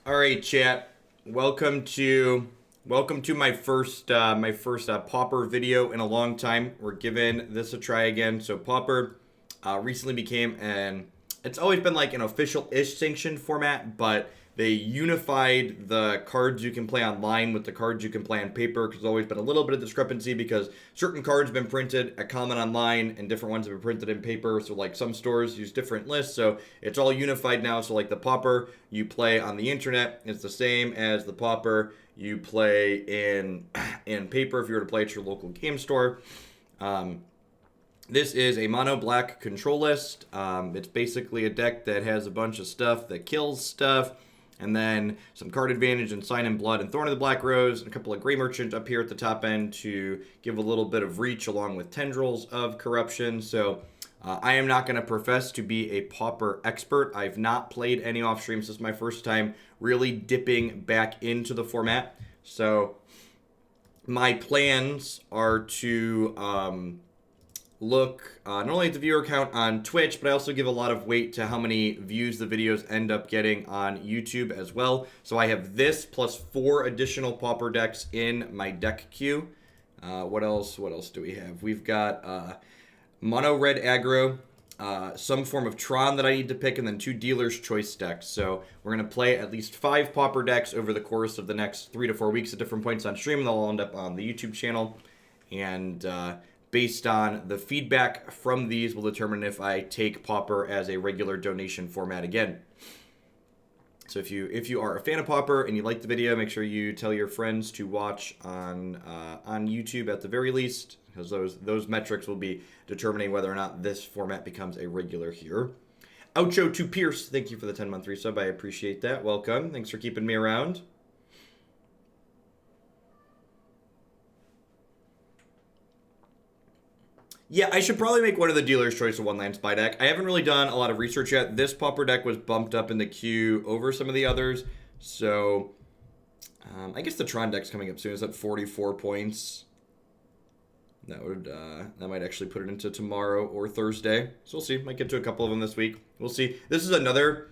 All right, chat. Welcome to my first Pauper video in a long time. We're giving this a try again. So Pauper recently became it's always been like an official-ish sanctioned format, but they unified the cards you can play online with the cards you can play on paper, because there's always been a little bit of discrepancy because certain cards have been printed at common online and different ones have been printed in paper. So like some stores use different lists, so it's all unified now. So like the Pauper you play on the internet is the same as the Pauper you play in paper if you were to play at your local game store. This is a mono black control list. It's basically a deck that has a bunch of stuff that kills stuff, and then some card advantage and Sign in Blood and Thorn of the Black Rose, and a couple of Gray Merchant up here at the top end to give a little bit of reach, along with Tendrils of Corruption. So I am not going to profess to be a Pauper expert. I've not played any off streams. This is my first time really dipping back into the format. So my plans are to look not only at the viewer count on Twitch, but I also give a lot of weight to how many views the videos end up getting on YouTube as well. So I have this plus 4 additional Pauper decks in my deck queue. What else do we have? We've got mono red aggro, some form of Tron that I need to pick, and then 2 dealer's choice decks. So we're going to play at least 5 Pauper decks over the course of the next 3 to 4 weeks at different points on stream. They'll all end up on the YouTube channel, and based on the feedback from these will determine if I take Pauper as a regular donation format again. So if you are a fan of Pauper and you like the video, make sure you tell your friends to watch on YouTube at the very least, because those metrics will be determining whether or not this format becomes a regular here. Outro to Pierce, thank you for the 10-month resub. I appreciate that. Welcome. Thanks for keeping me around. Yeah, I should probably make one of the dealer's choice of one-land spy deck. I haven't really done a lot of research yet. This Pauper deck was bumped up in the queue over some of the others. So, I guess the Tron deck's coming up soon. It's at 44 points. That might actually put it into tomorrow or Thursday. So we'll see. Might get to a couple of them this week. We'll see. This is another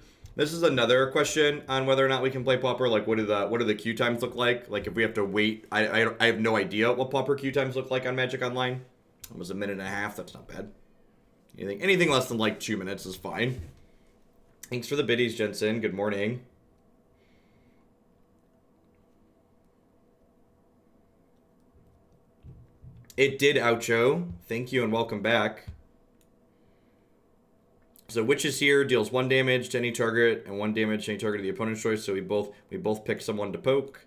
question on whether or not we can play Pauper. Like, what do the queue times look like? Like, if we have to wait, I have no idea what Pauper queue times look like on Magic Online. Almost a minute and a half. That's not bad. Anything less than like 2 minutes is fine. Thanks for the biddies, Jensen. Good morning. It did, Oucho. Thank you and welcome back. So Witches here deals 1 damage to any target and 1 damage to any target of the opponent's choice. So we both pick someone to poke.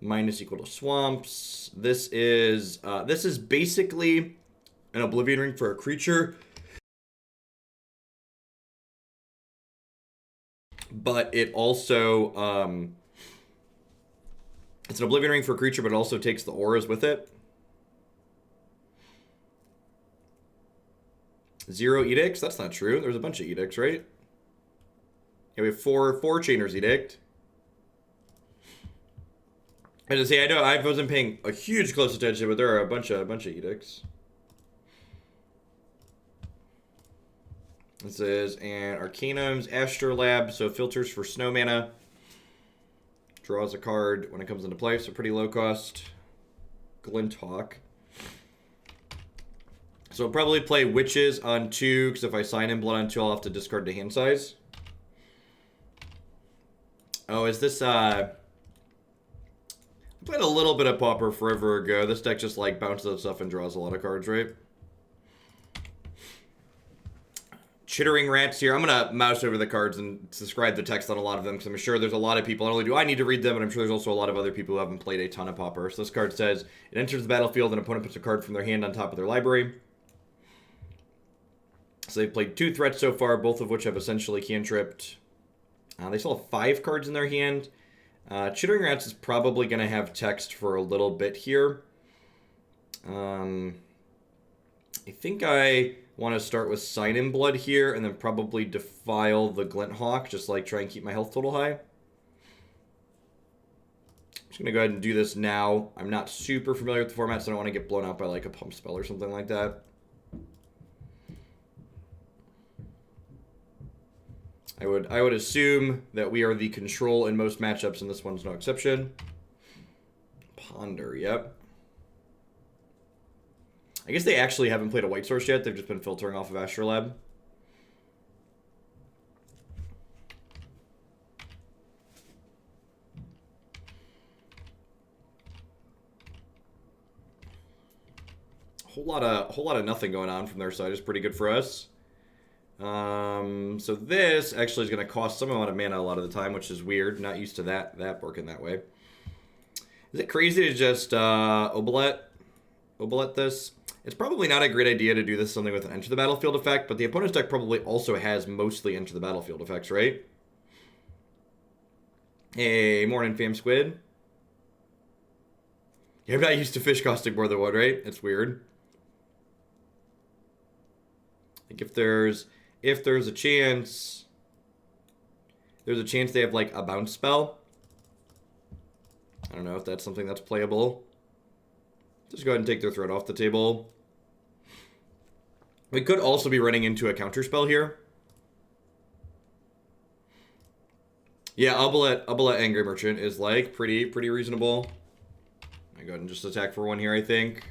Minus equal to swamps. This is basically an Oblivion Ring for a creature, but it also it's an Oblivion Ring for a creature, but it also takes the auras with it. 0 edicts. That's not true. There's a bunch of edicts, right? Yeah, we have four Chainer's Edict. As I say, I know I wasn't paying a huge close attention, but there are a bunch of edicts. This is an Arcanum's Astrolabe, so filters for snow mana. Draws a card when it comes into play, so pretty low cost. Glinthawk. So I'll probably play Witches on 2, because if I Sign in Blood on 2, I'll have to discard to hand size. Oh, is this I played a little bit of Pauper forever ago. This deck just like bounces out stuff and draws a lot of cards, right? Chittering Rats here. I'm going to mouse over the cards and describe the text on a lot of them, because I'm sure there's a lot of people. Not only do I need to read them, but I'm sure there's also a lot of other people who haven't played a ton of Pauper. So this card says, it enters the battlefield, and an opponent puts a card from their hand on top of their library. So they've played 2 threats so far, both of which have essentially cantripped. They still have 5 cards in their hand. Chittering Rats is probably going to have text for a little bit here. I think I want to start with Sign in Blood here, and then probably Defile the Glinthawk, just like try and keep my health total high. I'm just going to go ahead and do this now. I'm not super familiar with the format, so I don't want to get blown out by like a pump spell or something like that. I would assume that we are the control in most matchups, and this one's no exception. Ponder, yep. I guess they actually haven't played a white source yet. They've just been filtering off of Astrolab. Whole lot of nothing going on from their side is pretty good for us. So this actually is going to cost some amount of mana a lot of the time, which is weird. Not used to that working that way. Is it crazy to just Oubliette this? It's probably not a great idea to do this something with an Enter the Battlefield effect, but the opponent's deck probably also has mostly Enter the Battlefield effects, right? Hey, morning, Fam Squid. Yeah, I'm not used to fish costing more than one, right? It's weird. Like if there's a chance, they have like a bounce spell. I don't know if that's something that's playable. Just go ahead and take their threat off the table. We could also be running into a counter spell here. Yeah, Oubliette Angry Merchant is like pretty reasonable. I go ahead and just attack for one here, I think.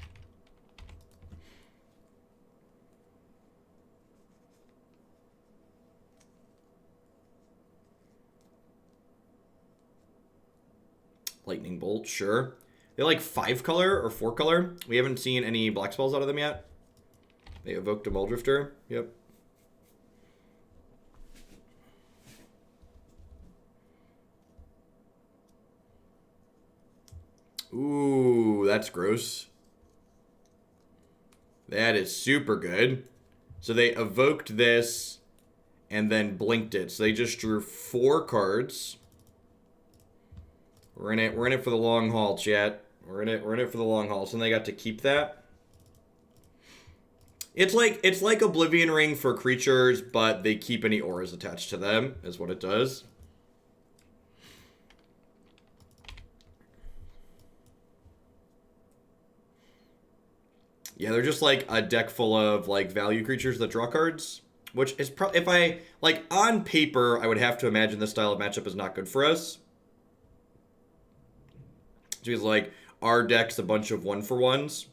Lightning Bolt, sure. They like 5 color or 4 color. We haven't seen any black spells out of them yet. They evoked a Muldrifter. Yep. Ooh, that's gross. That is super good. So they evoked this and then blinked it. So they just drew 4 cards. We're in it for the long haul, chat. We're in it for the long haul. So they got to keep that. It's like Oblivion Ring for creatures, but they keep any auras attached to them, is what it does. Yeah, they're just like a deck full of like value creatures that draw cards, which is if I like on paper, I would have to imagine this style of matchup is not good for us. Because like our deck's a bunch of 1-for-1s,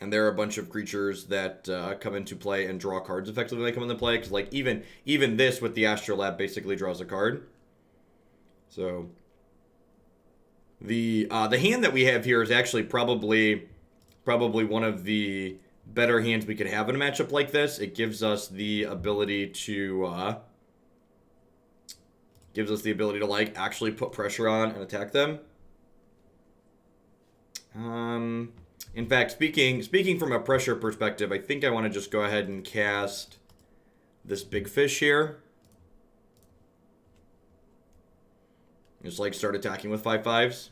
and there are a bunch of creatures that come into play and draw cards effectively when they come into play. Because like even this with the Astrolab basically draws a card. So the hand that we have here is actually probably one of the better hands we could have in a matchup like this. It gives us the ability to like actually put pressure on and attack them. In fact, speaking from a pressure perspective, I think I want to just go ahead and cast this big fish here. Just like start attacking with 5/5s.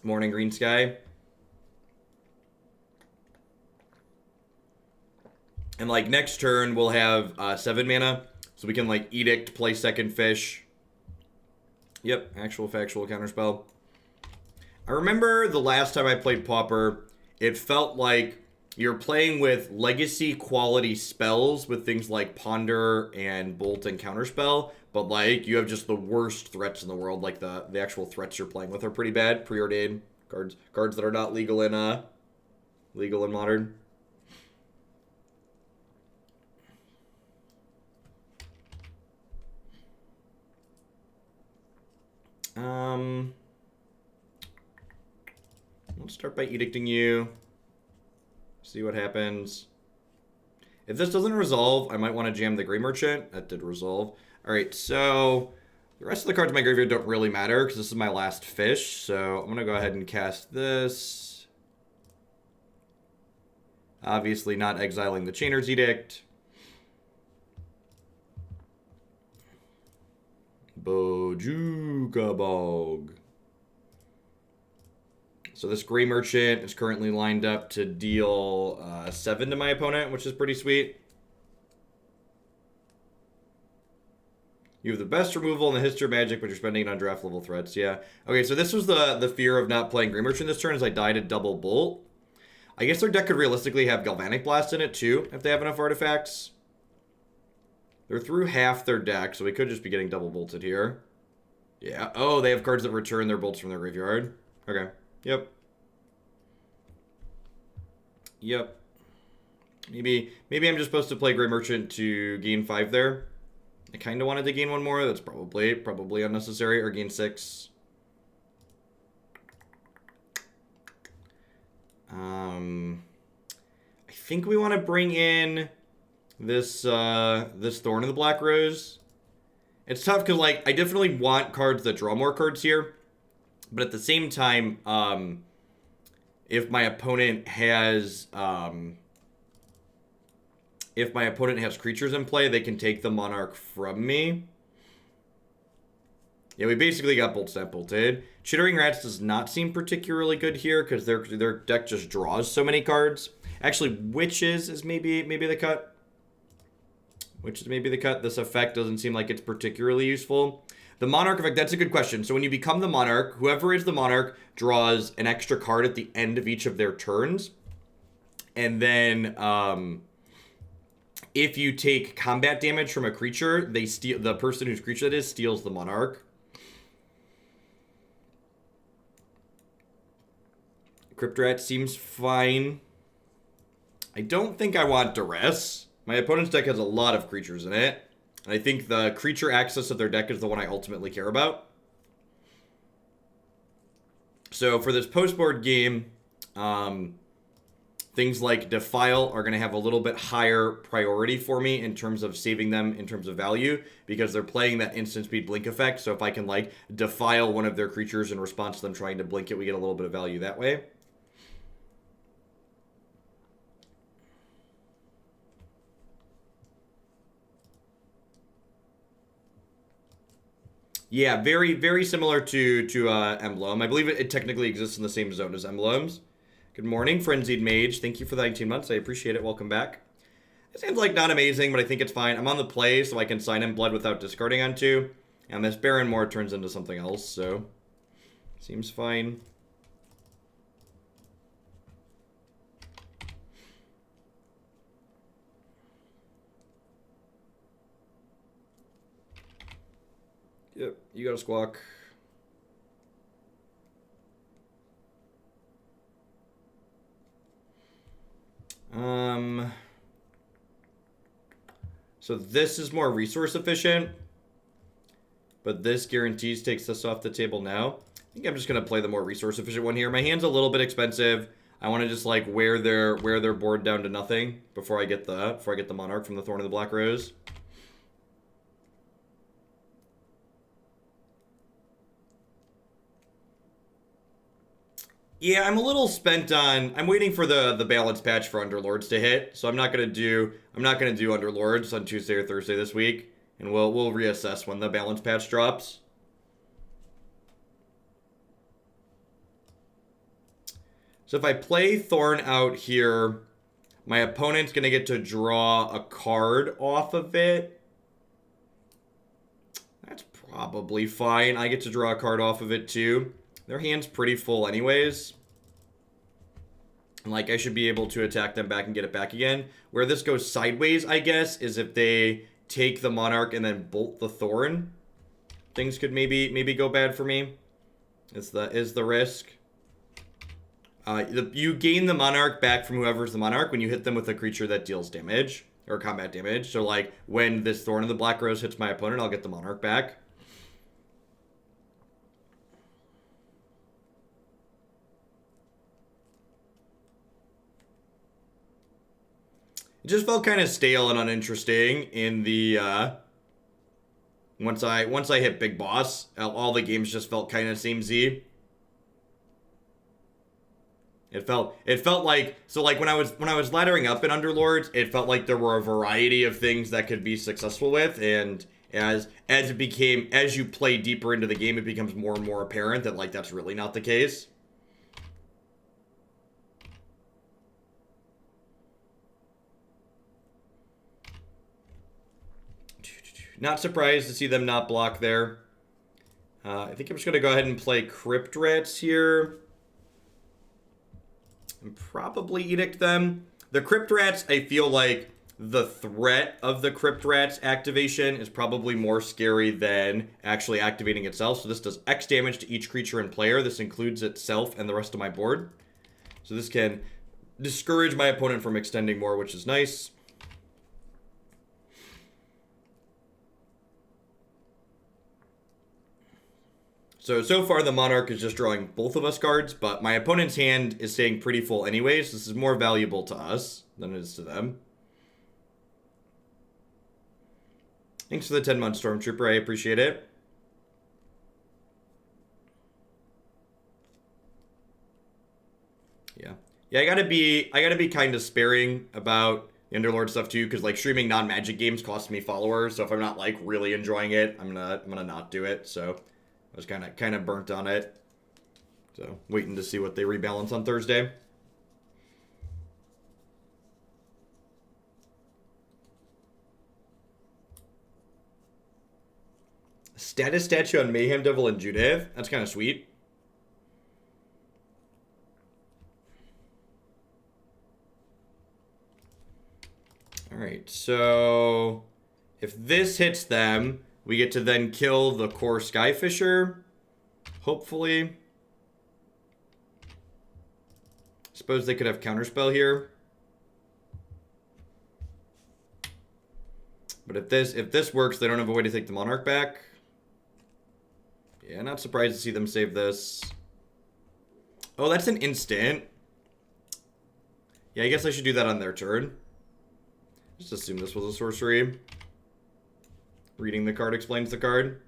Morning, Green Sky. And like next turn, we'll have 7 mana. So we can like Edict, play second fish. Yep, actual factual counterspell. I remember the last time I played Pauper, it felt like you're playing with legacy quality spells with things like Ponder and Bolt and Counterspell, but like you have just the worst threats in the world. Like the actual threats you're playing with are pretty bad. Preordained cards that are not legal in Modern. Let's start by edicting you. See what happens. If this doesn't resolve, I might want to jam the Grey Merchant. That did resolve. Alright, so the rest of the cards in my graveyard don't really matter because this is my last fish. So I'm going to go ahead and cast this. Obviously not exiling the Chainer's Edict. Bojuka Bog. So this Grey Merchant is currently lined up to deal 7 to my opponent, which is pretty sweet. You have the best removal in the history of Magic, but you're spending it on draft level threats. Yeah. Okay, so this was the fear of not playing Grey Merchant this turn, as I died at double Bolt. I guess their deck could realistically have Galvanic Blast in it too, if they have enough artifacts. They're through half their deck, so we could just be getting double bolted here. Yeah. Oh, they have cards that return their bolts from their graveyard. Okay. Yep. Yep. Maybe I'm just supposed to play Grey Merchant to gain 5 there. I kind of wanted to gain 1 more. That's probably unnecessary. Or gain 6. I think we want to bring in this this Thorn of the Black Rose. It's tough because, like, I definitely want cards that draw more cards here. But at the same time, if my opponent has creatures in play, they can take the Monarch from me. Yeah, we basically got Bolt Snap Bolted. Chittering Rats does not seem particularly good here because their deck just draws so many cards. Actually, Witches is maybe the cut. Witches may be the cut. This effect doesn't seem like it's particularly useful. The Monarch effect, that's a good question. So when you become the Monarch, whoever is the Monarch draws an extra card at the end of each of their turns. And then if you take combat damage from a creature, the person whose creature that is steals the Monarch. Crypt Rats seems fine. I don't think I want Duress. My opponent's deck has a lot of creatures in it. And I think the creature access of their deck is the one I ultimately care about. So for this post-board game, things like Defile are going to have a little bit higher priority for me in terms of saving them in terms of value, because they're playing that instant speed blink effect. So if I can, like, Defile one of their creatures in response to them trying to blink it, we get a little bit of value that way. Yeah, very, very similar to Emblem. I believe it technically exists in the same zone as Emblems. Good morning, Frenzied Mage. Thank you for the 19 months. I appreciate it. Welcome back. It seems like not amazing, but I think it's fine. I'm on the play, so I can sign in blood without discarding on 2. And this Barren Moor turns into something else, so seems fine. Yep, you got a Squawk. So this is more resource efficient, but this guarantees takes this off the table now. I think I'm just gonna play the more resource efficient one here. My hand's a little bit expensive. I want to just like wear their board down to nothing before I get the Monarch from the Thorn of the Black Rose. Yeah, I'm a little spent on. I'm waiting for the balance patch for Underlords to hit, so I'm not gonna do Underlords on Tuesday or Thursday this week, and we'll reassess when the balance patch drops. So if I play Thorn out here, my opponent's gonna get to draw a card off of it. That's probably fine. I get to draw a card off of it too. Their hand's pretty full anyways. And, like, I should be able to attack them back and get it back again. Where this goes sideways, I guess, is if they take the Monarch and then bolt the Thorn. Things could maybe go bad for me. Is the risk. You gain the Monarch back from whoever's the Monarch when you hit them with a creature that deals damage. Or combat damage. So, like, when this Thorn of the Black Rose hits my opponent, I'll get the Monarch back. It just felt kind of stale and uninteresting in the, once I hit Big Boss, all the games just felt kind of samey. It felt like, so like when I was laddering up in Underlords, it felt like there were a variety of things that could be successful with, and as you play deeper into the game, it becomes more and more apparent that, like, that's really not the case. Not surprised to see them not block there. I think I'm just going to go ahead and play Crypt Rats here. and probably Edict them. The Crypt Rats, I feel like the threat of the Crypt Rats activation is probably more scary than actually activating itself. So this does X damage to each creature and player. This includes itself and the rest of my board. So this can discourage my opponent from extending more, which is nice. So far the Monarch is just drawing both of us cards, but my opponent's hand is staying pretty full anyways. This is more valuable to us than it is to them. Thanks for the 10-month Stormtrooper, I appreciate it. Yeah, I gotta be kind of sparing about the Underlord stuff too, because like streaming non-Magic games costs me followers, so if I'm not like really enjoying it, I'm gonna not do it. So I was kind of burnt on it. So waiting to see what they rebalance on Thursday. Status statue on Mayhem Devil and Judev. That's kind of sweet. Alright, so if this hits them, we get to then kill the core Skyfisher. Hopefully. Suppose they could have Counterspell here. But if this works, they don't have a way to take the Monarch back. Yeah, not surprised to see them save this. Oh, that's an instant. Yeah, I guess I should do that on their turn. Just assume this was a sorcery. Reading the card explains the card.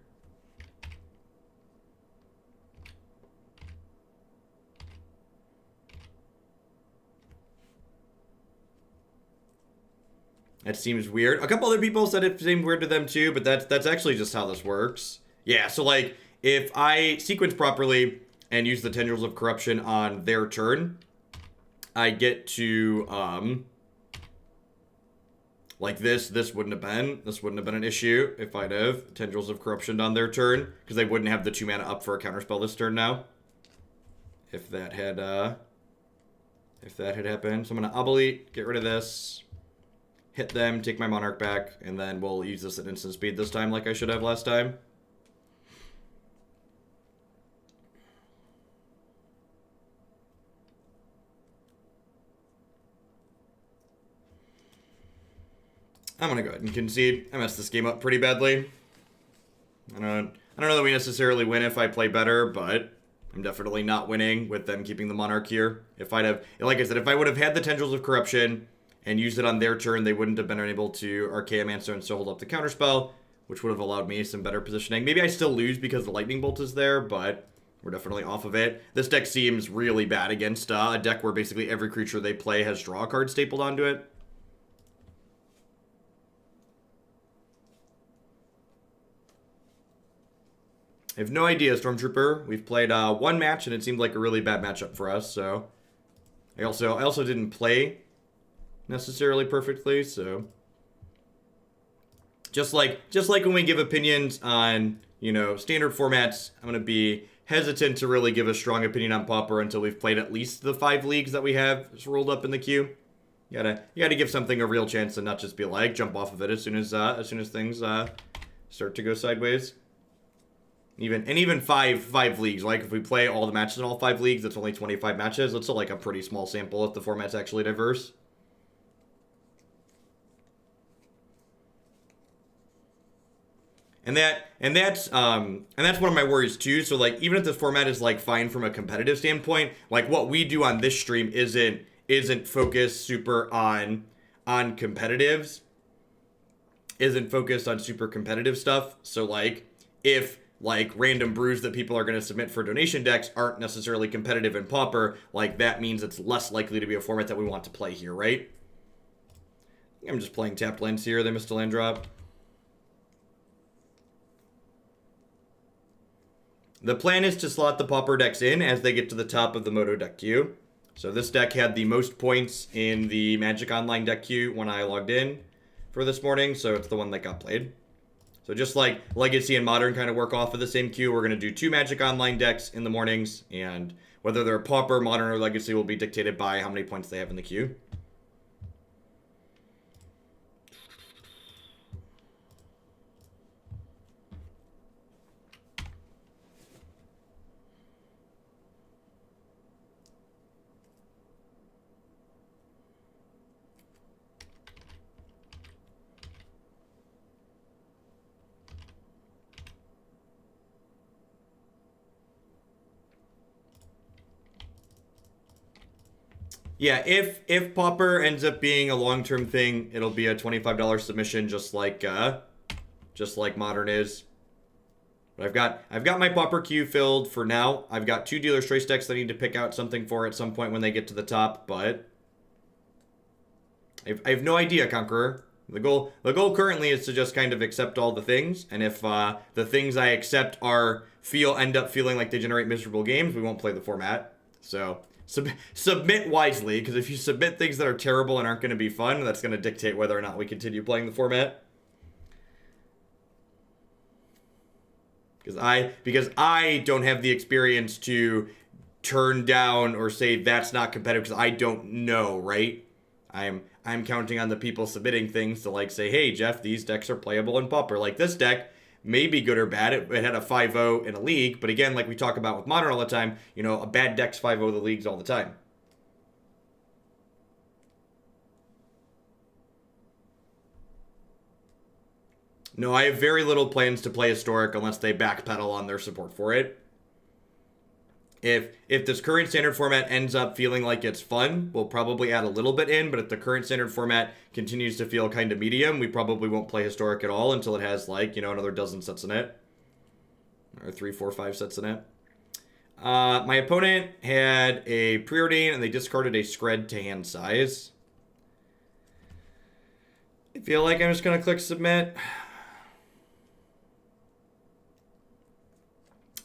That seems weird. A couple other people said it seemed weird to them too, but that's actually just how this works. Yeah, so like, if I sequence properly and use the Tendrils of Corruption on their turn, I get to, like this wouldn't have been an issue if I'd have Tendrils of Corruption on their turn, because they wouldn't have the 2 mana up for a counterspell this turn now. If that had happened. So I'm gonna Oubliette, get rid of this, hit them, take my Monarch back, and then we'll use this at instant speed this time like I should have last time. I'm gonna go ahead and concede. I messed this game up pretty badly. I don't know that we necessarily win if I play better, but I'm definitely not winning with them keeping the Monarch here. If I'd have, like I said, if I would have had the Tendrils of Corruption and used it on their turn, they wouldn't have been able to Archaeomancer and still hold up the counterspell, which would have allowed me some better positioning. Maybe I still lose because the Lightning Bolt is there, but we're definitely off of it. This deck seems really bad against a deck where basically every creature they play has draw a card stapled onto it. I have no idea, Stormtrooper. We've played one match, and it seemed like a really bad matchup for us, so... I also didn't play necessarily perfectly, so... Just like when we give opinions on, you know, standard formats, I'm going to be hesitant to really give a strong opinion on Pauper until we've played at least the 5 leagues that we have rolled up in the queue. You gotta give something a real chance and not just be like, jump off of it as soon as things start to go sideways. Even five leagues, like if we play all the matches in all 5 leagues, it's only 25 matches. That's still like a pretty small sample if the format's actually diverse. And that's one of my worries too. So like even if this format is like fine from a competitive standpoint, like what we do on this stream isn't focused super on competitives. Isn't focused on super competitive stuff. So like if like random brews that people are going to submit for donation decks aren't necessarily competitive in Pauper, like that means it's less likely to be a format that we want to play here, right? I'm just playing tapped lands here. They missed a land drop. The plan is to slot the Pauper decks in as they get to the top of the Moto deck queue. So this deck had the most points in the Magic Online deck queue when I logged in for this morning, so it's the one that got played. So just like Legacy and Modern kind of work off of the same queue, we're going to do 2 Magic Online decks in the mornings, and Whether they're Pauper, Modern, or Legacy will be dictated by how many points they have in the queue. Yeah, if Pauper ends up being a long-term thing, it'll be a $25 submission, just like Modern is. But I've got my Pauper queue filled for now. I've got 2 Dealer's Choice decks that I need to pick out something for at some point when they get to the top, but I have no idea, Conqueror. The goal currently is to just kind of accept all the things, and if the things I accept end up feeling like they generate miserable games, we won't play the format. So submit wisely, because if you submit things that are terrible and aren't going to be fun, that's going to dictate whether or not we continue playing the format. Because I don't have the experience to turn down or say that's not competitive, because I don't know, right? I'm counting on the people submitting things to like say, hey Jeff, these decks are playable in Pauper. Like this deck may be good or bad. It had a 5-0 in a league, but again, like we talk about with Modern all the time, you know, a bad deck's 5-0 the leagues all the time. No, I have very little plans to play Historic unless they backpedal on their support for it. If this current standard format ends up feeling like it's fun, we'll probably add a little bit in, but if the current standard format continues to feel kind of medium, we probably won't play Historic at all until it has, like, you know, another dozen sets in it. Or 3, 4, 5 sets in it. My opponent had a Preordain, and they discarded a Scred to hand size. I feel like I'm just going to click Submit.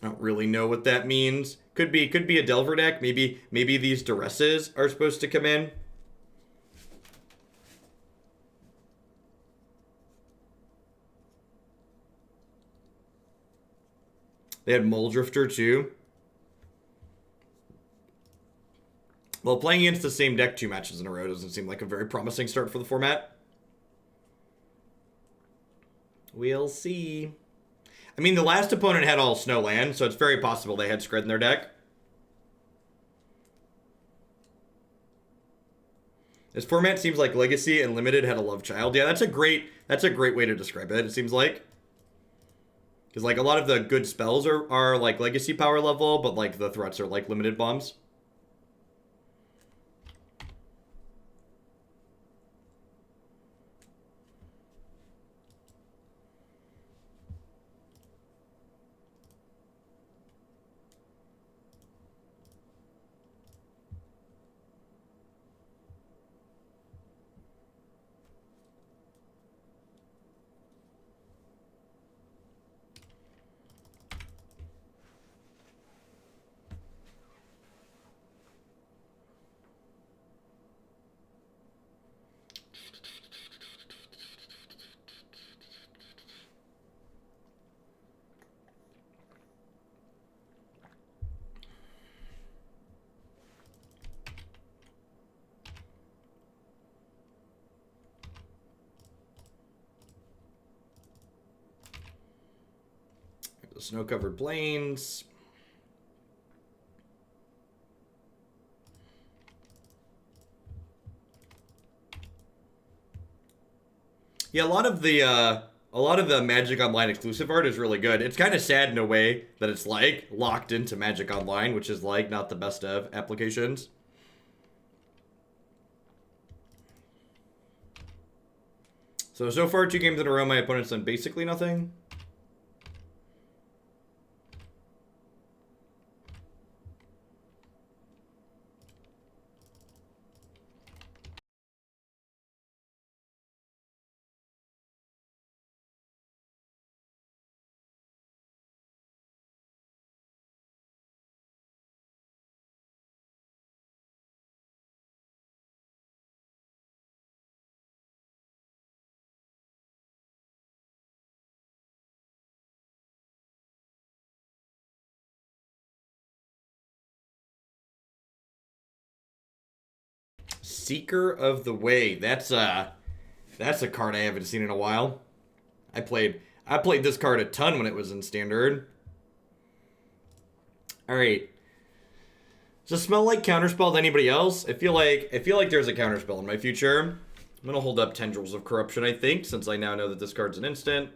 I don't really know what that means. Could be a Delver deck. Maybe these Duresses are supposed to come in. They had Muldrifter too. Well, playing against the same deck 2 matches in a row doesn't seem like a very promising start for the format. We'll see. I mean, the last opponent had all Snowland, so it's very possible they had Scred in their deck. This format seems like Legacy and Limited had a love child. Yeah, that's a great way to describe it, it seems like. Because, like, a lot of the good spells are like, Legacy power level, but, like, the threats are, like, Limited bombs. The snow-covered plains. Yeah, a lot of the Magic Online exclusive art is really good. It's kind of sad in a way that it's like locked into Magic Online, which is like not the best of applications. So far 2 games in a row, my opponent's done basically nothing. Seeker of the Way. That's a card I haven't seen in a while. I played this card a ton when it was in Standard. Alright. Does it smell like Counterspell to anybody else? I feel like there's a Counterspell in my future. I'm gonna hold up Tendrils of Corruption, I think, since I now know that this card's an instant.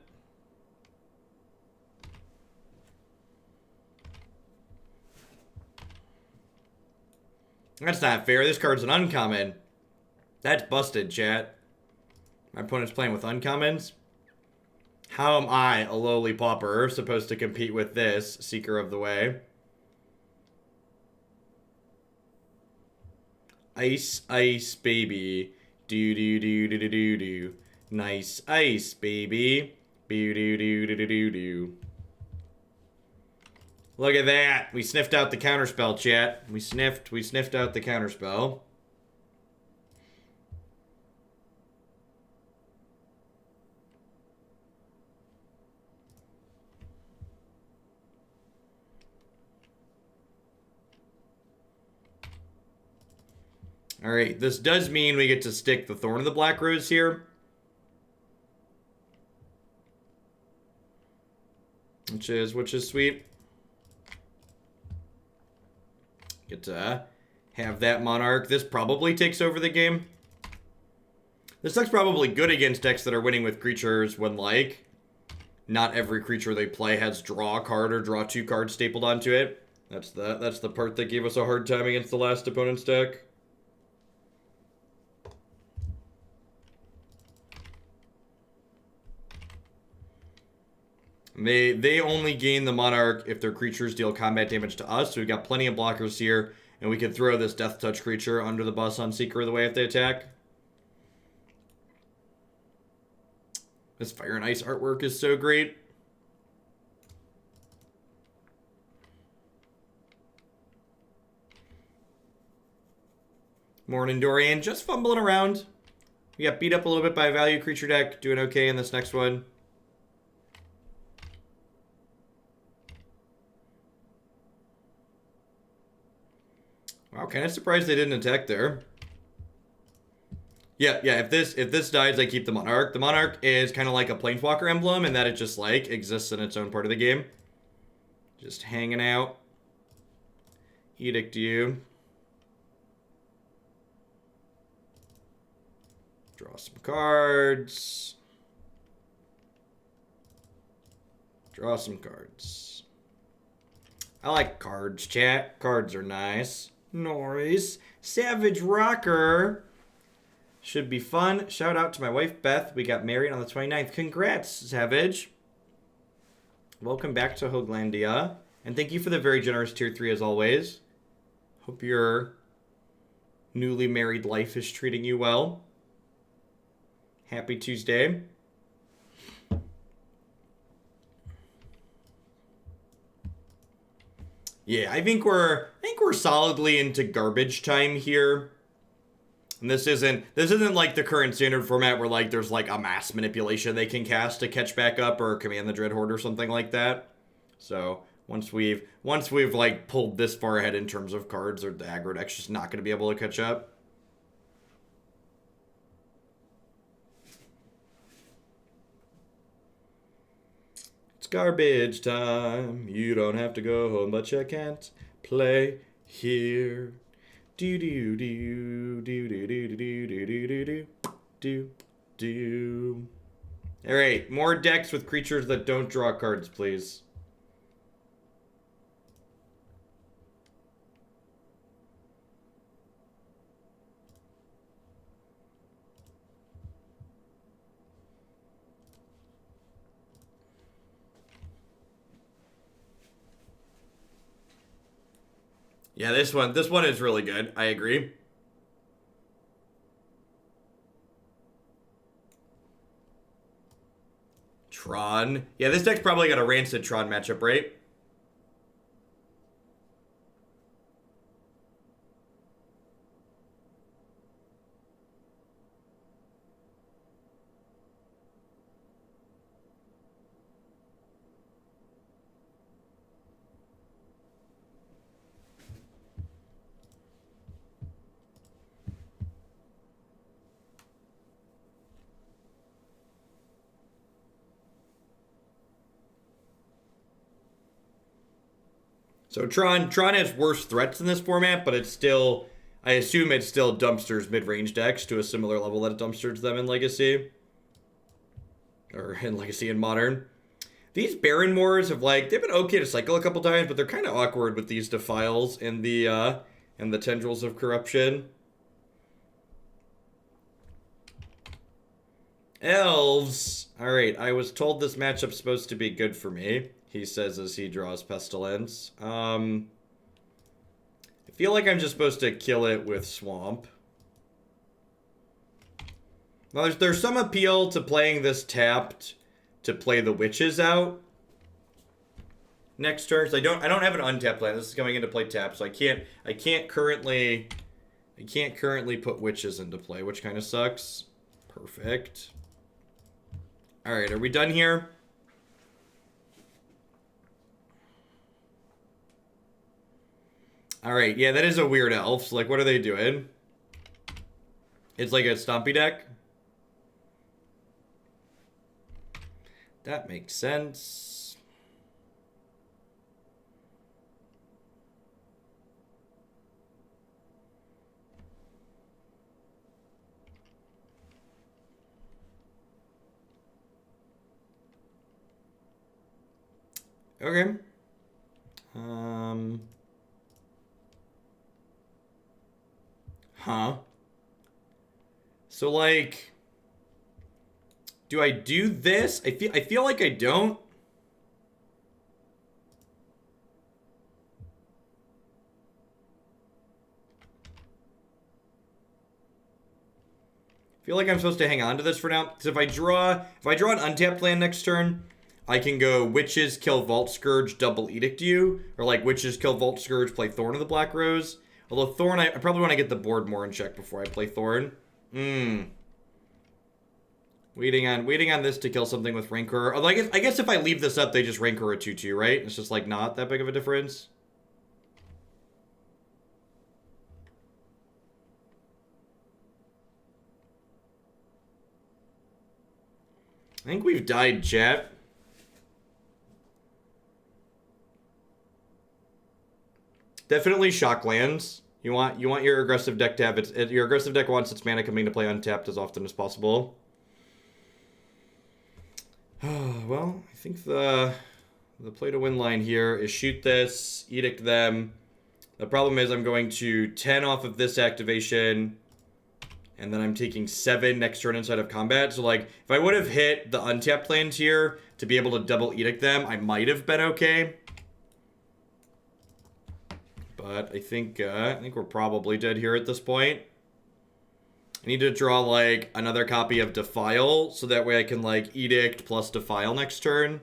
That's not fair. This card's an uncommon. That's busted, chat. My opponent's playing with uncommons. How am I, a lowly pauper, supposed to compete with this Seeker of the Way? Ice, ice, baby. Do do do do do do do. Nice ice, baby. Do do do do do do do. Look at that. We sniffed out the counterspell, chat. We sniffed out the counterspell. Alright, this does mean we get to stick the Thorn of the Black Rose here. Which is sweet. Get to have that Monarch. This probably takes over the game. This deck's probably good against decks that are winning with creatures when, like, not every creature they play has draw a card or draw 2 cards stapled onto it. That's the part that gave us a hard time against the last opponent's deck. They only gain the Monarch if their creatures deal combat damage to us, so we've got plenty of blockers here, and we can throw this Death Touch creature under the bus on Seeker of the Way if they attack. This Fire and Ice artwork is so great. Morning, Dorian. Just fumbling around. We got beat up a little bit by a value creature deck. Doing okay in this next one. Wow, kind of surprised they didn't attack there. Yeah, if this dies, I keep the Monarch. The Monarch is kind of like a Planeswalker emblem in that it just, like, exists in its own part of the game. Just hanging out. Edict you. Draw some cards. Draw some cards. I like cards, chat. Cards are nice. Noise. Savage Rocker. Should be fun. Shout out to my wife, Beth. We got married on the 29th. Congrats, Savage. Welcome back to Hoaglandia. And thank you for the very generous tier 3 as always. Hope your newly married life is treating you well. Happy Tuesday. Yeah, I think we're solidly into garbage time here. And this isn't like the current standard format where, like, there's like a mass manipulation they can cast to catch back up or command the Dreadhorde or something like that. So once we've like pulled this far ahead in terms of cards, or the aggro deck's just not going to be able to catch up. Garbage time. You don't have to go home, but you can't play here. Do do do do do do do do do do do do. All right, more decks with creatures that don't draw cards, please. Yeah, this one is really good. I agree. Tron. Yeah, this deck's probably got a Rancid Tron matchup, right? So Tron has worse threats in this format, but it's still, I assume it's still Dumpster's mid-range decks to a similar level that it dumpsters them in Legacy. Or in Legacy and Modern. These Barren Moors have, like, they've been okay to cycle a couple times, but they're kind of awkward with these Defiles and the Tendrils of Corruption. Elves. Alright, I was told this matchup's supposed to be good for me, he says as he draws Pestilence. I feel like I'm just supposed to kill it with Swamp. Well, there's some appeal to playing this tapped to play the Witches out next turn. So I don't have an untapped land. This is coming into play tap, so I can't currently put Witches into play, which kind of sucks. Perfect. All right, are we done here? All right, yeah, that is a weird elf. So, like, what are they doing? It's like a stompy deck. That makes sense. Okay. Huh. So, like, do I do this? I feel like I don't. I feel like I'm supposed to hang on to this for now. So if I draw an untapped land next turn, I can go Witches, kill Vault Scourge, double Edict you, or like Witches, kill Vault Scourge, play Thorn of the Black Rose. Although Thorn, I probably want to get the board more in check before I play Thorn. Waiting on this to kill something with Rancor. Although I guess if I leave this up, they just Rancor a 2/2, right? It's just like not that big of a difference. I think we've died, chat. Definitely shock lands. You want your aggressive deck to have your aggressive deck wants its mana coming to play untapped as often as possible. Well, I think the play to win line here is shoot this, Edict them. The problem is I'm going to 10 off of this activation, and then I'm taking 7 next turn inside of combat. So, like, if I would have hit the untapped land here to be able to double Edict them, I might have been okay. But I think we're probably dead here at this point. I need to draw, like, another copy of Defile, so that way I can, like, Edict plus Defile next turn.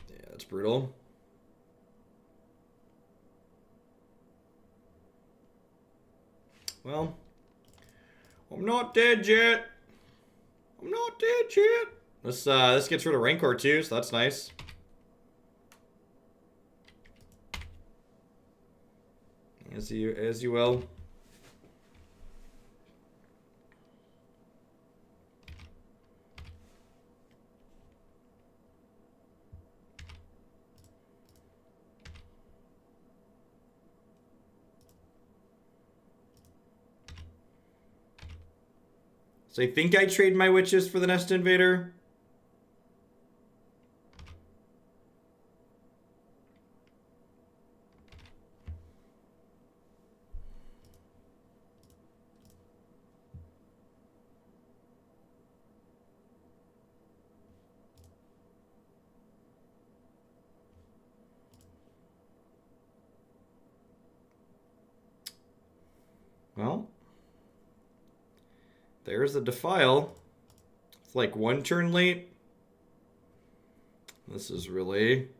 Yeah, that's brutal. Well, I'm not dead yet. I'm not dead yet. This gets rid of Rancor too, so that's nice. As you will. So I think I trade my Witches for the Nest Invader. Well, there's the Defile. It's like 1 turn late. This is really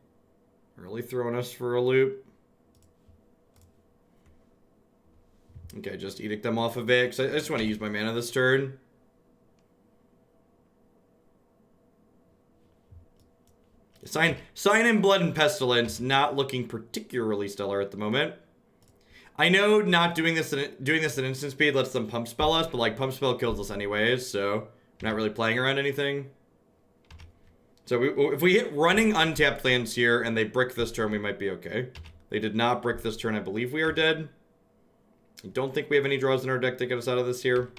throwing us for a loop. Okay, just Edict them off of it, because I just want to use my mana this turn. Sign in Blood and Pestilence, not looking particularly stellar at the moment. I know not doing this at instant speed lets them pump spell us, but like pump spell kills us anyways, so I'm not really playing around anything. So if we hit running untapped lands here and they brick this turn, we might be okay. They did not brick this turn. I believe we are dead. I don't think we have any draws in our deck to get us out of this here.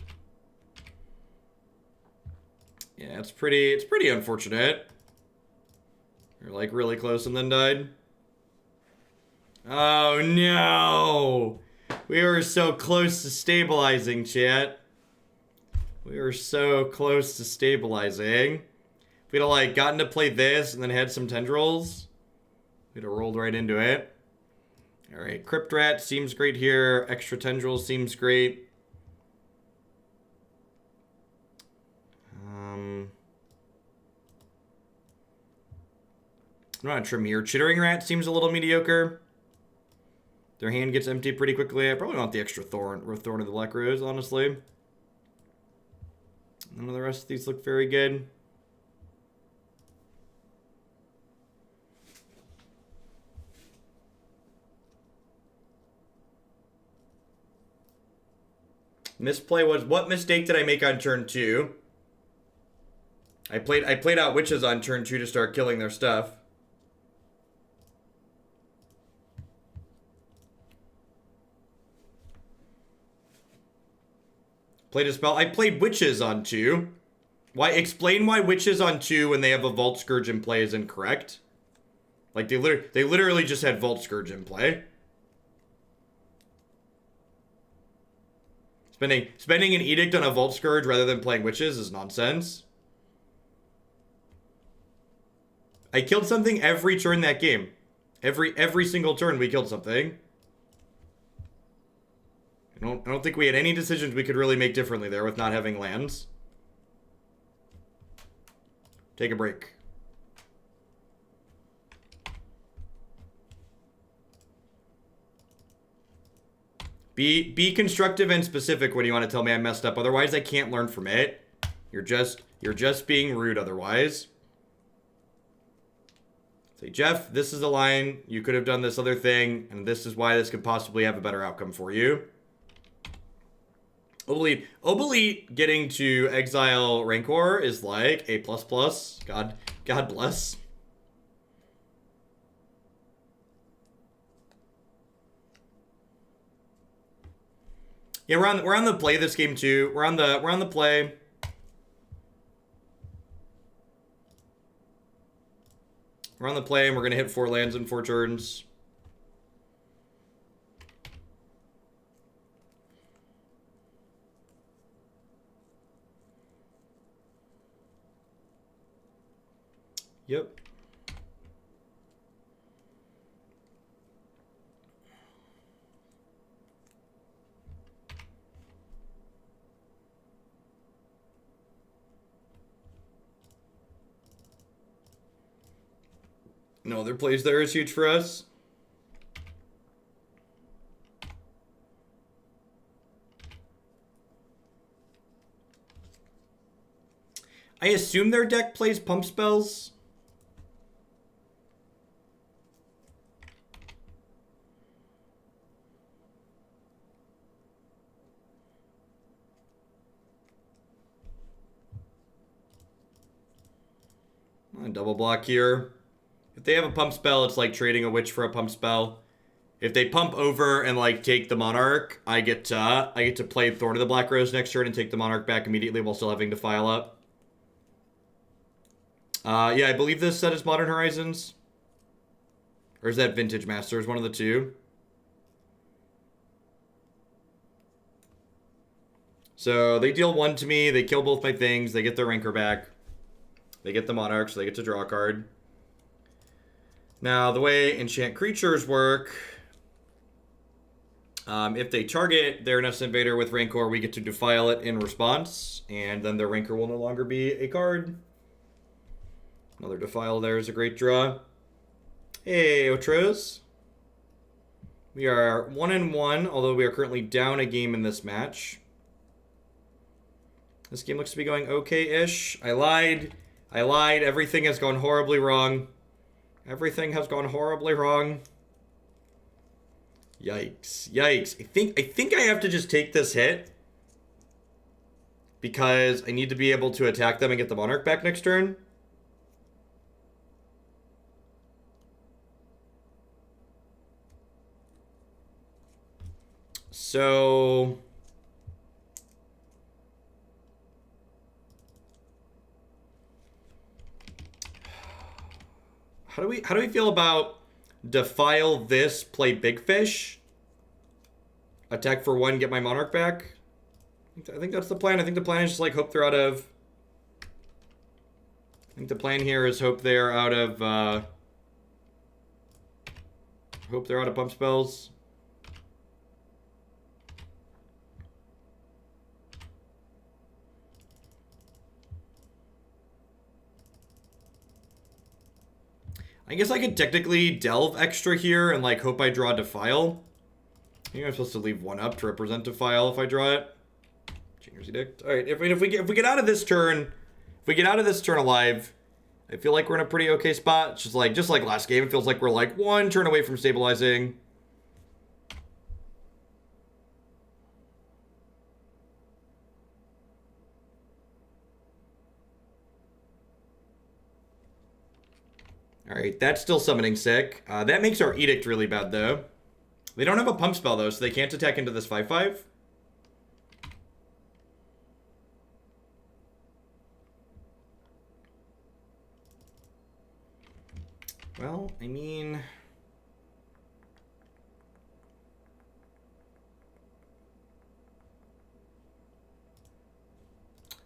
Yeah, it's pretty unfortunate. We're like really close and then died. Oh no! We were so close to stabilizing, chat. We were so close to stabilizing. If we'd have like gotten to play this and then had some tendrils, we'd have rolled right into it. Alright, Crypt Rats seems great here. Extra tendrils seems great. I'm not trim here. Chittering Rats seems a little mediocre. Their hand gets empty pretty quickly. I probably want the extra Thorn or Thorn of the Black Rose, honestly. None of the rest of these look very good. Misplay was, what mistake did I make on turn 2? I played out Witches on turn 2 to start killing their stuff. Played a spell. I played Witches on 2. Why? Explain why Witches on 2 when they have a Vault Scourge in play is incorrect. Like, they literally just had Vault Scourge in play. Spending an Edict on a Vault Scourge rather than playing Witches is nonsense. I killed something every turn that game. Every single turn we killed something. I don't think we had any decisions we could really make differently there with not having lands. Take a break. Be constructive and specific when you want to tell me I messed up. Otherwise, I can't learn from it. You're just being rude otherwise. Say, Jeff, this is the line. You could have done this other thing, and this is why this could possibly have a better outcome for you. Oubliette getting to exile Rancor is like A++. God bless. Yeah, we're on the play this game too. We're on the play. We're on the play and we're gonna hit 4 lands in 4 turns. Yep. No other plays there is huge for us. I assume their deck plays pump spells. Double block here. If they have a pump spell, it's like trading a witch for a pump spell. If they pump over and like take the Monarch, I get to play Thorn of the Black Rose next turn and take the Monarch back immediately while still having Defile up. Yeah, I believe this set is Modern Horizons. Or is that Vintage Masters? One of the two. So they deal 1 to me. They kill both my things. They get their Rancor back. They get the Monarch, so they get to draw a card. Now, the way enchant creatures work, if they target their Nest Invader with Rancor, we get to Defile it in response, and then their Rancor will no longer be a card. Another Defile there is a great draw. Hey, Otros. We are 1-1, although we are currently down a game in this match. This game looks to be going okay-ish. I lied. Everything has gone horribly wrong. Everything has gone horribly wrong. Yikes. I think I have to just take this hit. Because I need to be able to attack them and get the Monarch back next turn. So how do we feel about Defile this, play Big Fish, attack for 1, get my Monarch back? I think that's the plan. I think the plan is just like hope they're out of. I think the plan here is hope they're out of. Hope they're out of pump spells. I guess I could technically delve extra here and like hope I draw Defile. I think I'm supposed to leave 1 up to represent Defile if I draw it. Chinger's Edict. All right, if we get out of this turn, alive, I feel like we're in a pretty okay spot. It's just like last game, it feels like we're like 1 turn away from stabilizing. All right, that's still summoning sick. That makes our Edict really bad though. They don't have a pump spell though, so they can't attack into this 5/5. Well, I mean,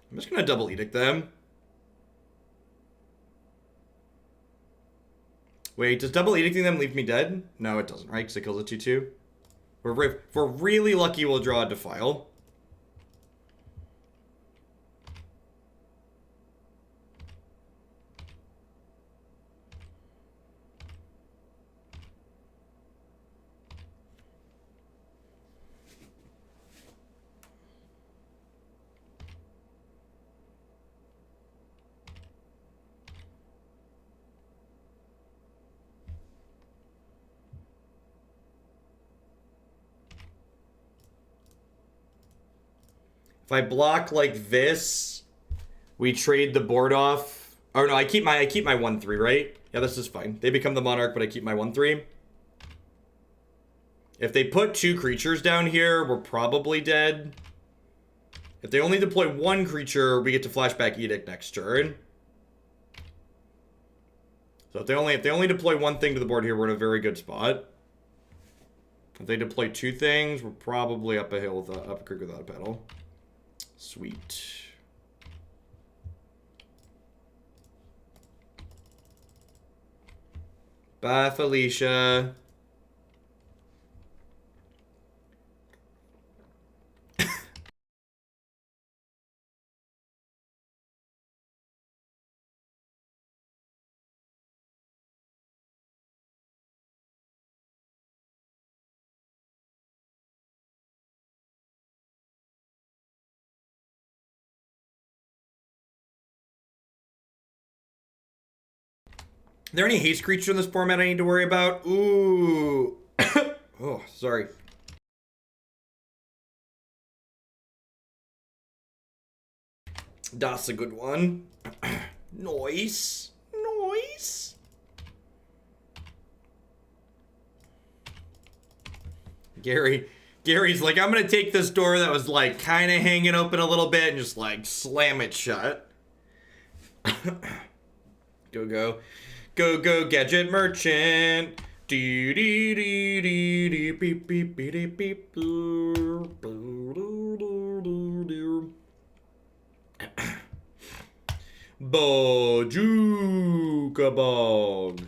I'm just gonna double Edict them. Wait, does double Edicting them leave me dead? No, it doesn't, right? Because it kills a 2/2. If we're really lucky, we'll draw a Defile. If I block like this, we trade the board off. Oh no, I keep my 1/3, right? Yeah, this is fine. They become the Monarch, but I keep my 1/3. If they put 2 creatures down here, we're probably dead. If they only deploy 1 creature, we get to flashback Edict next turn. So if they only deploy 1 thing to the board here, we're in a very good spot. If they deploy 2 things, we're probably up a hill without up a creek without a pedal. Sweet. Bye, Felicia. Are there any haste creature in this format I need to worry about? Ooh. Oh, sorry. That's a good one. Nice. Nice. Gary's like, I'm gonna take this door that was like kind of hanging open a little bit and just like slam it shut. Go, gadget merchant. Do do do do do beep beep beep beep beep. Bojuka Bog.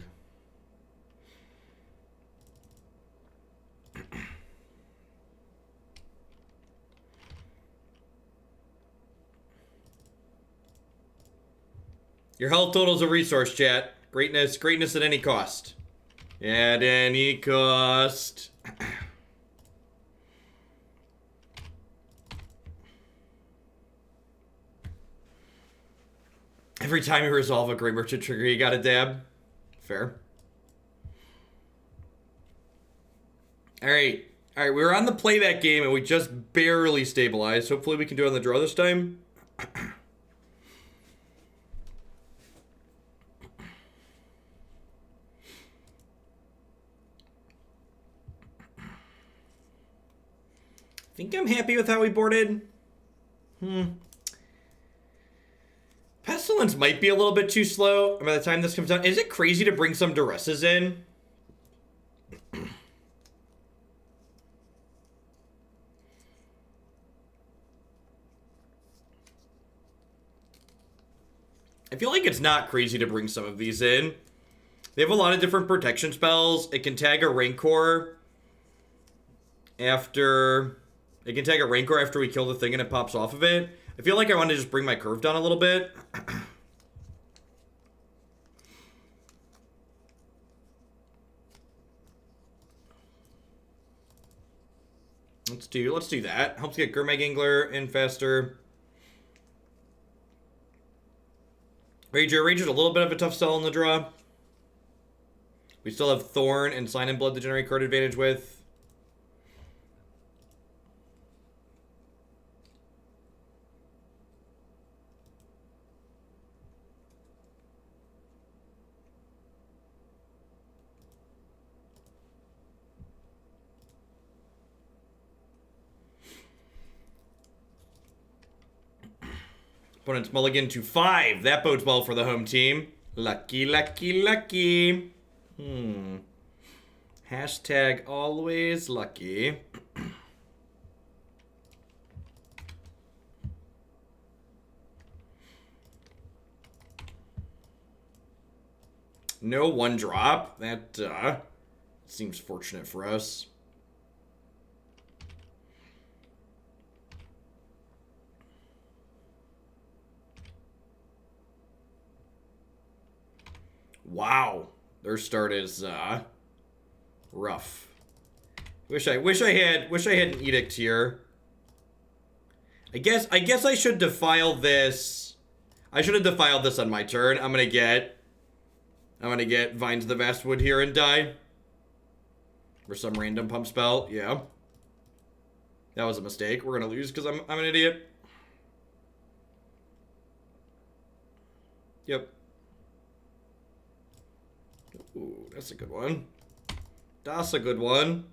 Your health total's a resource, chat. Greatness at any cost. At any cost. Every time you resolve a Great Merchant trigger, you got a dab. Fair. Alright. Alright, we were on the playback game and we just barely stabilized. Hopefully we can do it on the draw this time. think I'm happy with how we boarded. Pestilence might be a little bit too slow by the time this comes out. Is it crazy to bring some Duresses in? I feel like it's not crazy to bring some of these in. They have a lot of different protection spells. It can tag a Rancor after... It can tag a Rancor after we kill the thing and it pops off of it. I feel like I want to just bring my curve down a little bit. Let's do that. Helps get Gurmag Angler in faster. Rager's a little bit of a tough sell in the draw. We still have Thorn and Sign in Blood to generate card advantage with. Opponent's mulligan to 5. That bodes well for the home team. Lucky, lucky, lucky. Hashtag always lucky. No 1-drop. That seems fortunate for us. Wow, their start is rough. Wish I had an Edict here. I guess I should defile this. I should have defiled this on my turn. I'm gonna get Vines of the Vastwood here and die. Or some random pump spell. Yeah. That was a mistake. We're gonna lose because I'm an idiot. Yep. Ooh, that's a good one. That's a good one.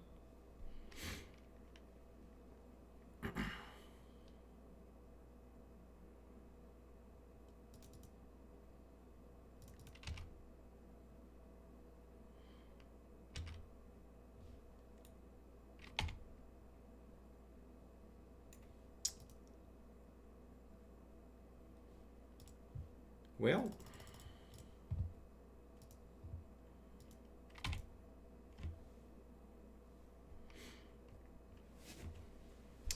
Well.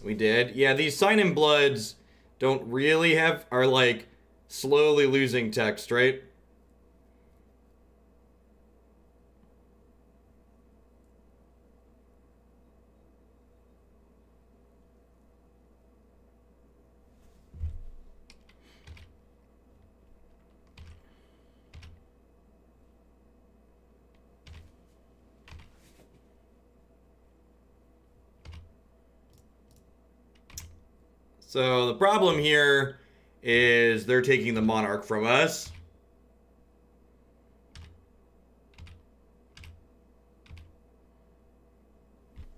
We did. Yeah, these Sign in Bloods don't really are like slowly losing text, right? So the problem here is they're taking the Monarch from us.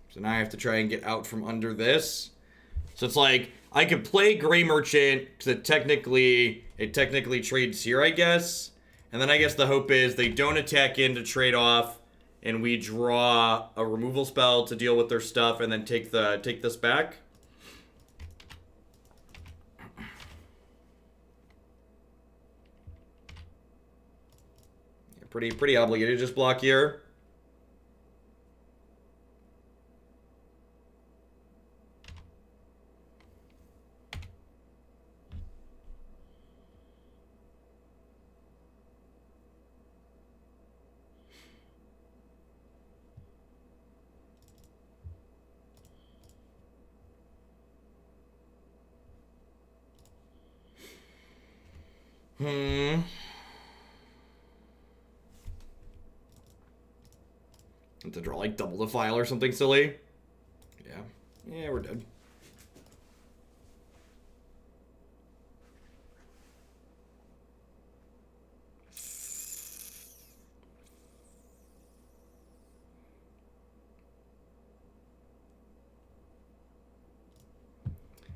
So now I have to try and get out from under this. So it's like, I could play Gray Merchant, because it technically trades here, I guess. And then I guess the hope is they don't attack in to trade off, and we draw a removal spell to deal with their stuff, and then take this back. Pretty obligated to just block here. To draw like double Defile or something silly. Yeah, we're dead.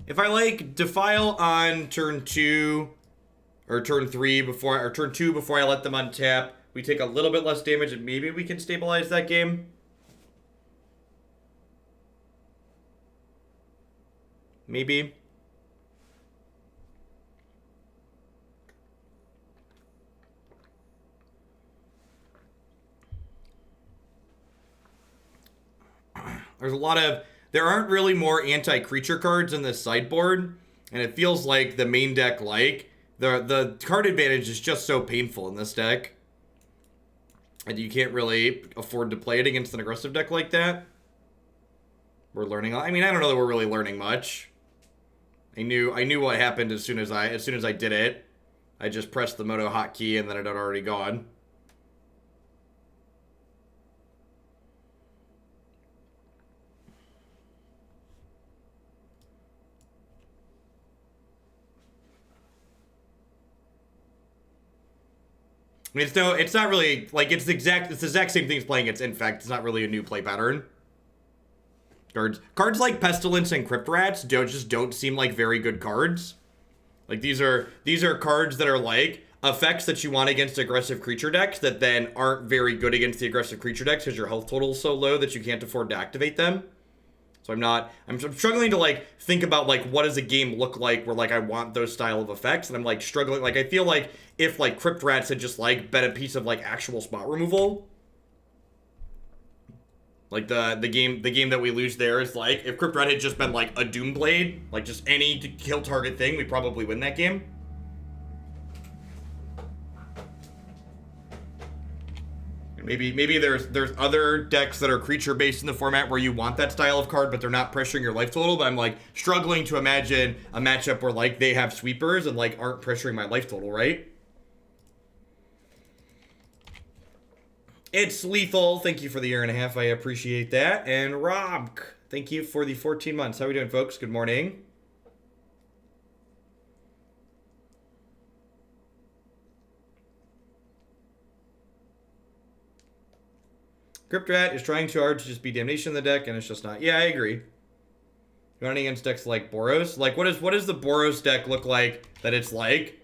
If I like Defile on turn 2 or turn 3 or turn 2 before I let them untap, we take a little bit less damage and maybe we can stabilize that game. Maybe. There aren't really more anti-creature cards in this sideboard, and it feels like the main deck, the card advantage is just so painful in this deck. And you can't really afford to play it against an aggressive deck like that. We're learning, I mean, I don't know that we're really learning much. I knew what happened as soon as I did it. I just pressed the Moto hotkey and then it had already gone. I mean, it's not really, like, it's the exact same thing as playing its Infect. It's not really a new play pattern. Cards like Pestilence and Crypt Rats just don't seem like very good cards. Like, these are cards that are, like, effects that you want against aggressive creature decks that then aren't very good against the aggressive creature decks because your health total is so low that you can't afford to activate them. So I'm struggling to, like, think about, like, what does a game look like where, like, I want those style of effects, and I'm, like, struggling. Like, I feel like if, like, Crypt Rats had just, like, been a piece of, like, actual spot removal, like, the game that we lose there is, like, if Crypt Rat had just been, like, a Doomblade, like, just any kill target thing, we probably win that game. Maybe there's other decks that are creature-based in the format where you want that style of card, but they're not pressuring your life total. But I'm, like, struggling to imagine a matchup where, like, they have sweepers and, like, aren't pressuring my life total, right? It's Lethal. Thank you for the 1.5 years. I appreciate that. And Rob, thank you for the 14 months. How are we doing, folks? Good morning. Crypt Rat is trying too hard to just be Damnation in the deck, and it's just not. Yeah, I agree. You're running against decks like Boros. Like, what does the Boros deck look like that it's like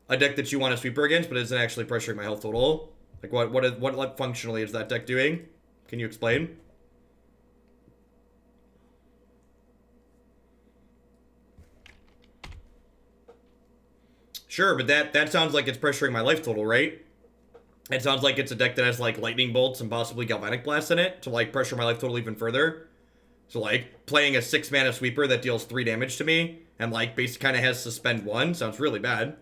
a deck that you want to sweeper against, but isn't actually pressuring my health total? Like, what functionally is that deck doing? Can you explain? Sure, but that sounds like it's pressuring my life total, right? It sounds like it's a deck that has, like, Lightning Bolts and possibly Galvanic Blasts in it to, like, pressure my life total even further. So, like, playing a 6-mana sweeper that deals 3 damage to me and, like, basically kind of has Suspend 1 sounds really bad.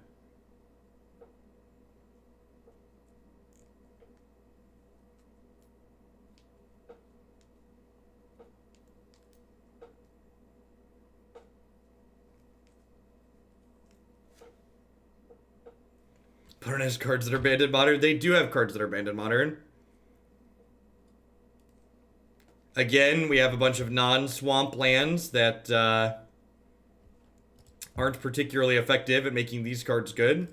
Opponent has cards that are banned in Modern. They do have cards that are banned in Modern. Again, we have a bunch of non-swamp lands that aren't particularly effective at making these cards good.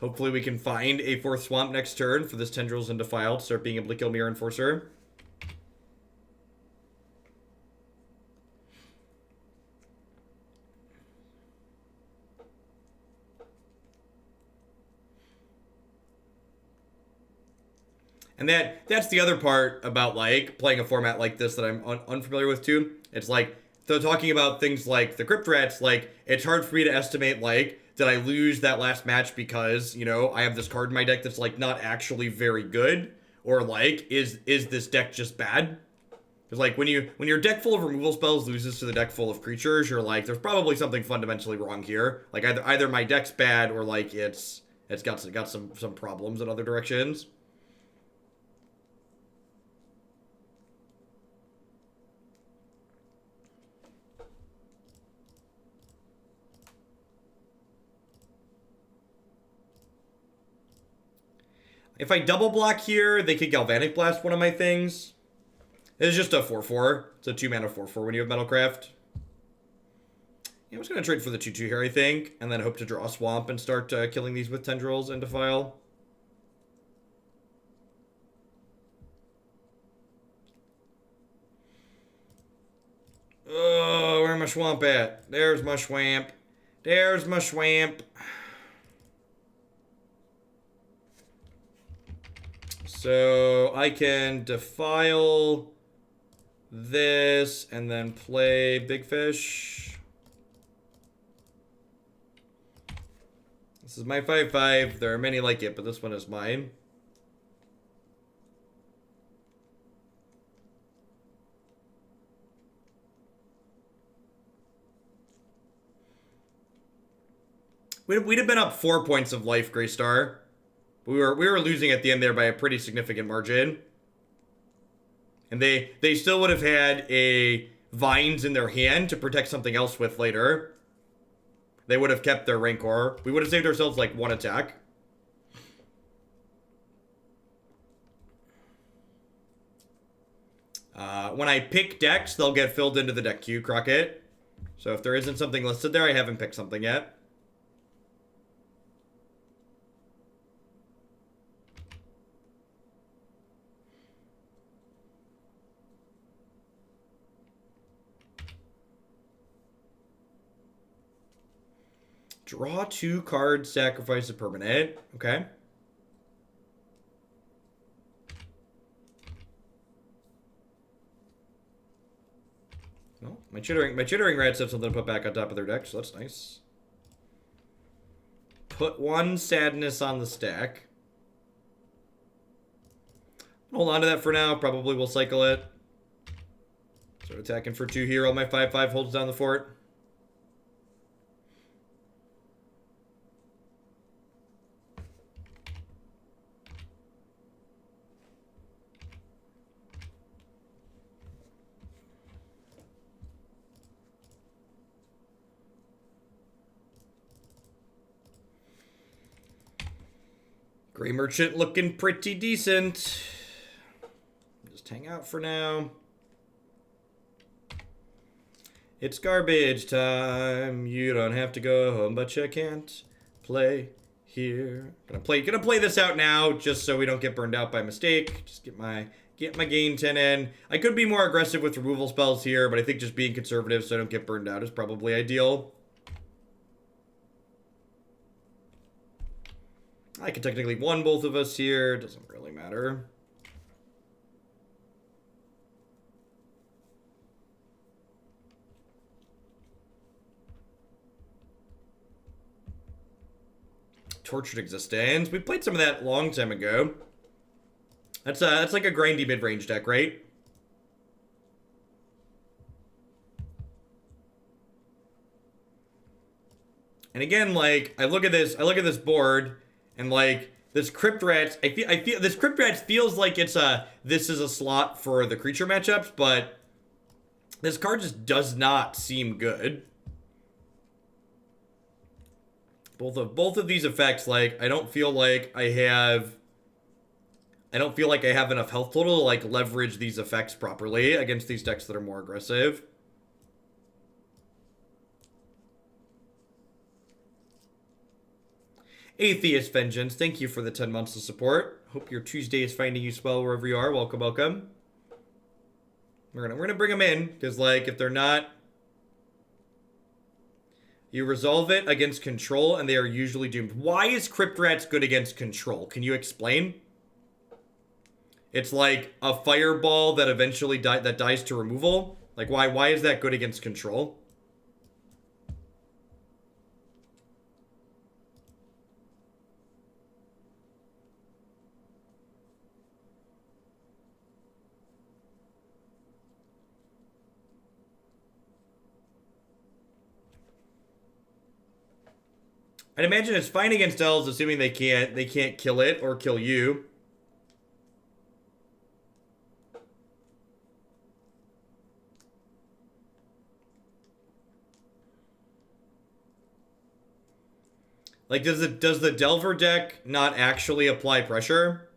Hopefully we can find a 4th swamp next turn for this Tendrils and Defile to start being able to kill Mirror Enforcer. And that's the other part about, like, playing a format like this that I'm unfamiliar with too. It's like, so talking about things like the Crypt Rats, like, it's hard for me to estimate, like, did I lose that last match because, you know, I have this card in my deck that's, like, not actually very good? Or, like, is this deck just bad? Because, like, when your deck full of removal spells loses to the deck full of creatures, you're like, there's probably something fundamentally wrong here. Like, either my deck's bad or, like, it's got some problems in other directions. If I double block here, they could Galvanic Blast one of my things. It's just a 4/4. It's a 2-mana 4/4 when you have Metalcraft. Yeah, I'm just going to trade for the 2-2 here, I think, and then hope to draw a swamp and start killing these with Tendrils and Defile. Oh, where's my swamp at? There's my swamp. There's my swamp. So I can Defile this and then play Big Fish. This is my 5/5. There are many like it, but this one is mine. We'd have been up 4 points of life, Greystar. We were losing at the end there by a pretty significant margin. And they still would have had a Vines in their hand to protect something else with later. They would have kept their Rancor. We would have saved ourselves like 1 attack. When I pick decks, they'll get filled into the deck queue, Crockett. So if there isn't something listed there, I haven't picked something yet. Draw 2 cards, sacrifice a permanent. Okay. Well, my Chittering Rats have something to put back on top of their deck, so that's nice. Put 1 sadness on the stack. Hold on to that for now. Probably will cycle it. Start attacking for 2 here. All my 5/5 holds down the fort. Gray Merchant looking pretty decent. Just hang out for now. It's garbage time. You don't have to go home, but you can't play here. Gonna play this out now, just so we don't get burned out by mistake. Just get my gain 10 in. I could be more aggressive with removal spells here, but I think just being conservative so I don't get burned out is probably ideal. I could technically won both of us here. Doesn't really matter. Tortured Existence. We played some of that a long time ago. That's like a grindy mid-range deck, right? And again, like I look at this board. And like this Crypt Rats, I feel this Crypt Rats feels like this is a slot for the creature matchups, but this card just does not seem good. Both of these effects, like I don't feel like I have enough health total to like leverage these effects properly against these decks that are more aggressive. Atheist Vengeance, thank you for the 10 months of support. Hope your Tuesday is finding you well wherever you are. Welcome, welcome. We're gonna bring them in, because like if they're not, you resolve it against control and they are usually doomed. Why is Crypt Rats good against control? Can you explain? It's like a fireball that eventually dies to removal. Like why is that good against control? I'd imagine it's fine against elves, assuming they can't kill it or kill you. Like, does the Delver deck not actually apply pressure?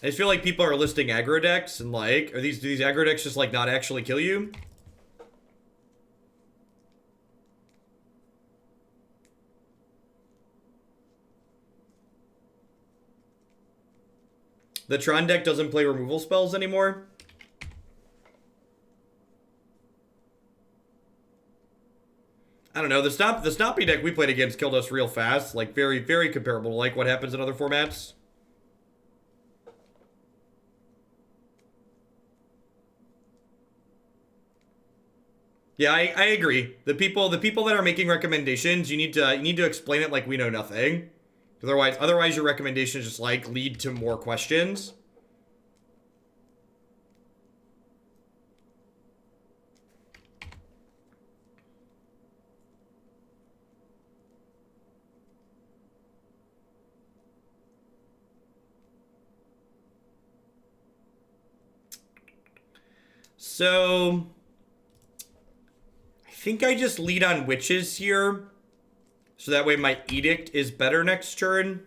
I just feel like people are listing aggro decks and like, do these aggro decks just like not actually kill you? The Tron deck doesn't play removal spells anymore? I don't know. The Stompy deck we played against killed us real fast. Like, very, very comparable to like what happens in other formats. Yeah, I agree. The people that are making recommendations, you need to explain it like we know nothing. Otherwise your recommendations just like lead to more questions. So I think I just lead on witches here. So that way my edict is better next turn.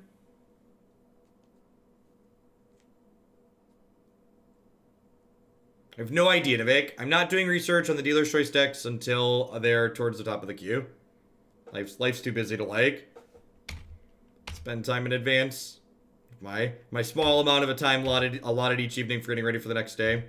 I have no idea, Nivik. I'm not doing research on the dealer's choice decks until they're towards the top of the queue. Life's too busy to like spend time in advance. My small amount of a time allotted each evening for getting ready for the next day.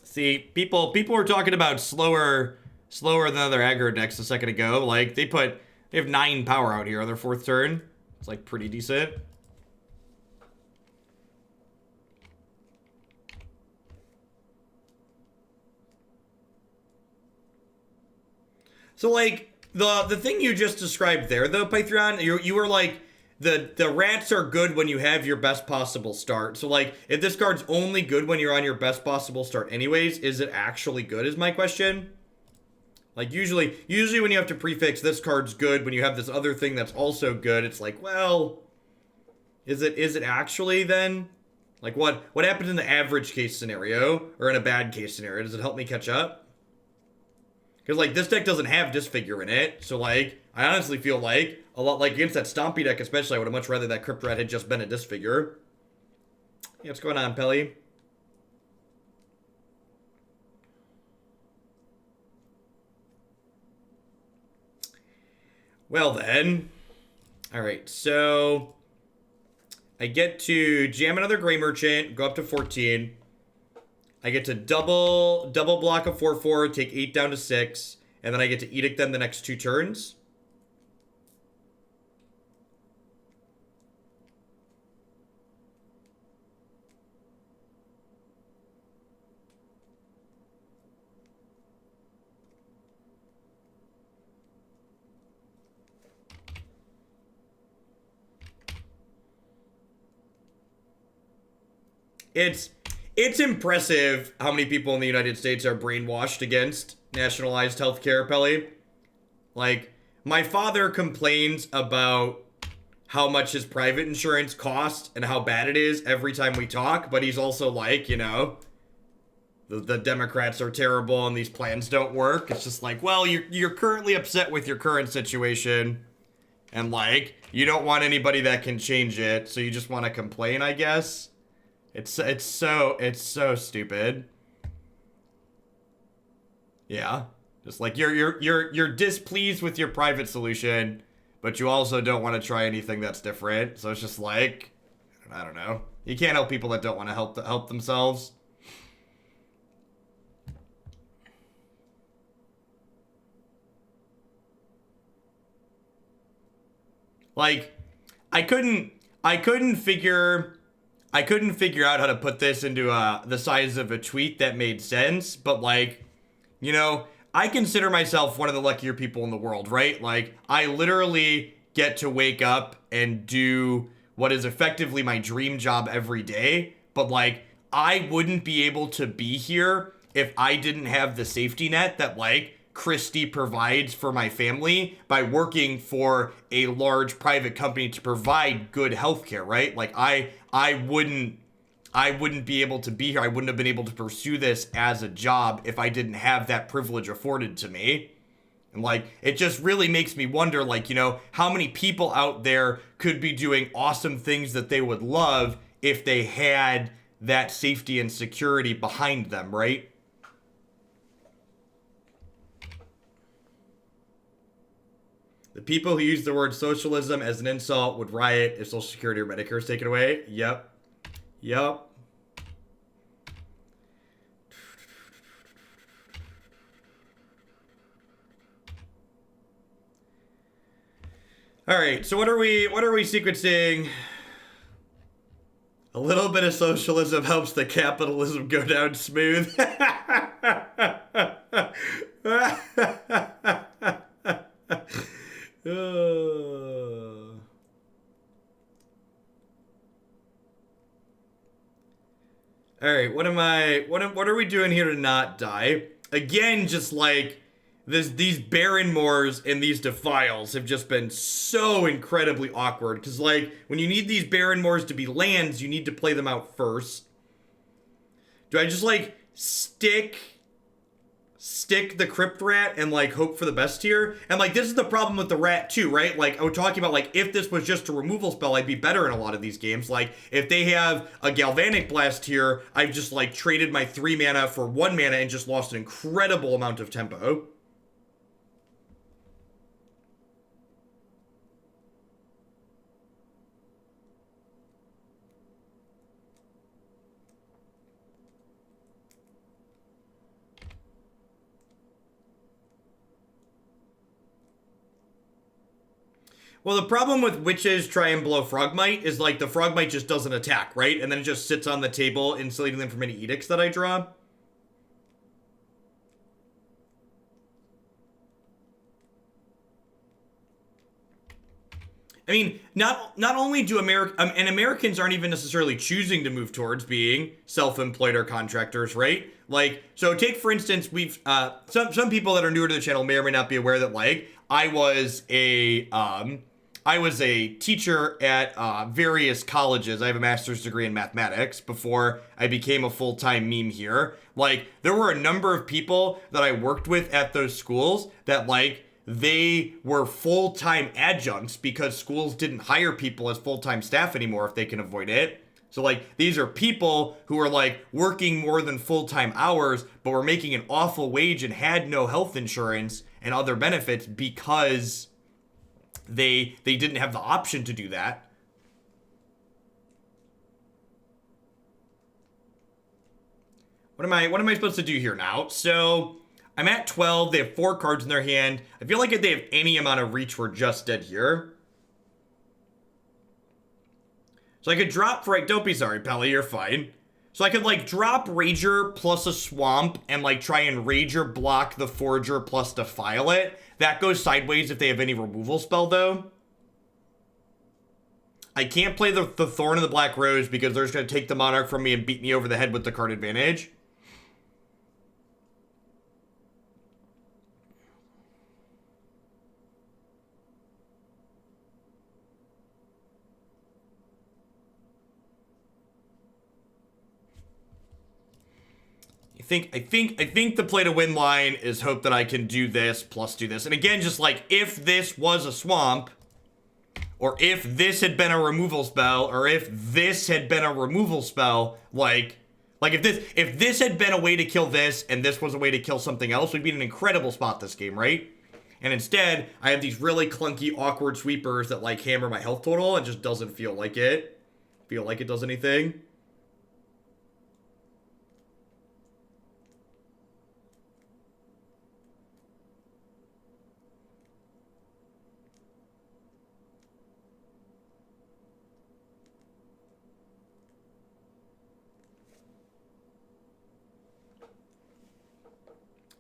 See, people were talking about slower than other aggro decks a second ago. Like, they have 9 power out here on their 4th turn. It's like pretty decent. So like the thing you just described there though, Python, you were like, the rats are good when you have your best possible start. So like, if this card's only good when you're on your best possible start anyways, is it actually good is my question? Like usually when you have to prefix this card's good when you have this other thing that's also good, it's like, well, is it actually then? Like what happens in the average case scenario or in a bad case scenario? Does it help me catch up? Because like this deck doesn't have Disfigure in it, so like I honestly feel like a lot like against that Stompy deck especially, I would have much rather that Crypt Rat had just been a Disfigure. Yeah, what's going on, Pelly? Well then, all right. So I get to jam another Gray Merchant, go up to 14. I get to double block a 4/4, take 8 down to 6, and then I get to Edict them the next 2 turns. It's impressive how many people in the United States are brainwashed against nationalized healthcare, Pelly. Like, my father complains about how much his private insurance costs and how bad it is every time we talk, but he's also like, you know, the Democrats are terrible and these plans don't work. It's just like, well, you're currently upset with your current situation, and like, you don't want anybody that can change it, so you just want to complain, I guess. It's so stupid. Yeah. Just like you're displeased with your private solution, but you also don't want to try anything that's different. So it's just like, I don't know. You can't help people that don't want to help themselves. Like, I couldn't figure out how to put this into the size of a tweet that made sense, but like, you know, I consider myself one of the luckier people in the world, right? Like, I literally get to wake up and do what is effectively my dream job every day, but like, I wouldn't be able to be here if I didn't have the safety net that, like, Christie provides for my family by working for a large private company to provide good healthcare, right? Like, I wouldn't be able to be here. I wouldn't have been able to pursue this as a job if I didn't have that privilege afforded to me. And, like, it just really makes me wonder, like, you know, how many people out there could be doing awesome things that they would love if they had that safety and security behind them, right? The people who use the word socialism as an insult would riot if Social Security or Medicare is taken away. Yep. Yep. All right, so what are we sequencing? A little bit of socialism helps the capitalism go down smooth. All right, what are we doing here to not die? Again, just like these Barren Moors and these Defiles have just been so incredibly awkward. Because, like, when you need these Barren Moors to be lands, you need to play them out first. Do I just, like, stick the Crypt Rat and, like, hope for the best here? And, like, this is the problem with the Rat, too, right? Like, I was talking about, like, if this was just a removal spell, I'd be better in a lot of these games. Like, if they have a Galvanic Blast here, I've just, like, traded my 3 mana for 1 mana and just lost an incredible amount of tempo. Well, the problem with Witches try and blow Frogmite is, like, the Frogmite just doesn't attack, right? And then it just sits on the table, insulating them from any edicts that I draw. I mean, not only do Americans aren't even necessarily choosing to move towards being self-employed or contractors, right? Like, so take, for instance, we've, some people that are newer to the channel may or may not be aware that, like, I was a teacher at various colleges. I have a master's degree in mathematics before I became a full-time meme here. Like, there were a number of people that I worked with at those schools that, like, they were full-time adjuncts because schools didn't hire people as full-time staff anymore if they can avoid it. So, like, these are people who are, like, working more than full-time hours, but were making an awful wage and had no health insurance and other benefits because they didn't have the option to do that. What am I supposed to do here now? So I'm at 12. They have 4 cards in their hand. I feel like if they have any amount of reach, we're just dead here. So I could drop don't be sorry, Pelly, you're fine. So I could, like, drop Rager plus a Swamp and, like, try and Rager block the Forager plus Defile it. That goes sideways if they have any removal spell, though. I can't play the Thorn and the Black Rose because they're just going to take the Monarch from me and beat me over the head with the card advantage. I think the play to win line is hope that I can do this plus do this. And again, just like if this was a swamp, or if this had been a removal spell, or if this had been a removal spell, like if this had been a way to kill this and this was a way to kill something else, we'd be in an incredible spot this game, right? And instead, I have these really clunky, awkward sweepers that, like, hammer my health total and just doesn't feel like it does anything.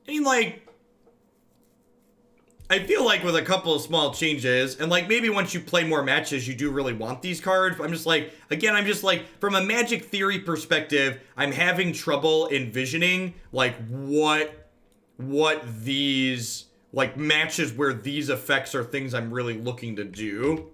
I mean, like, feel like with a couple of small changes, and like maybe once you play more matches, you do really want these cards. But I'm just like, again, I'm just like, from a Magic Theory perspective, I'm having trouble envisioning like what these like matches where these effects are things I'm really looking to do.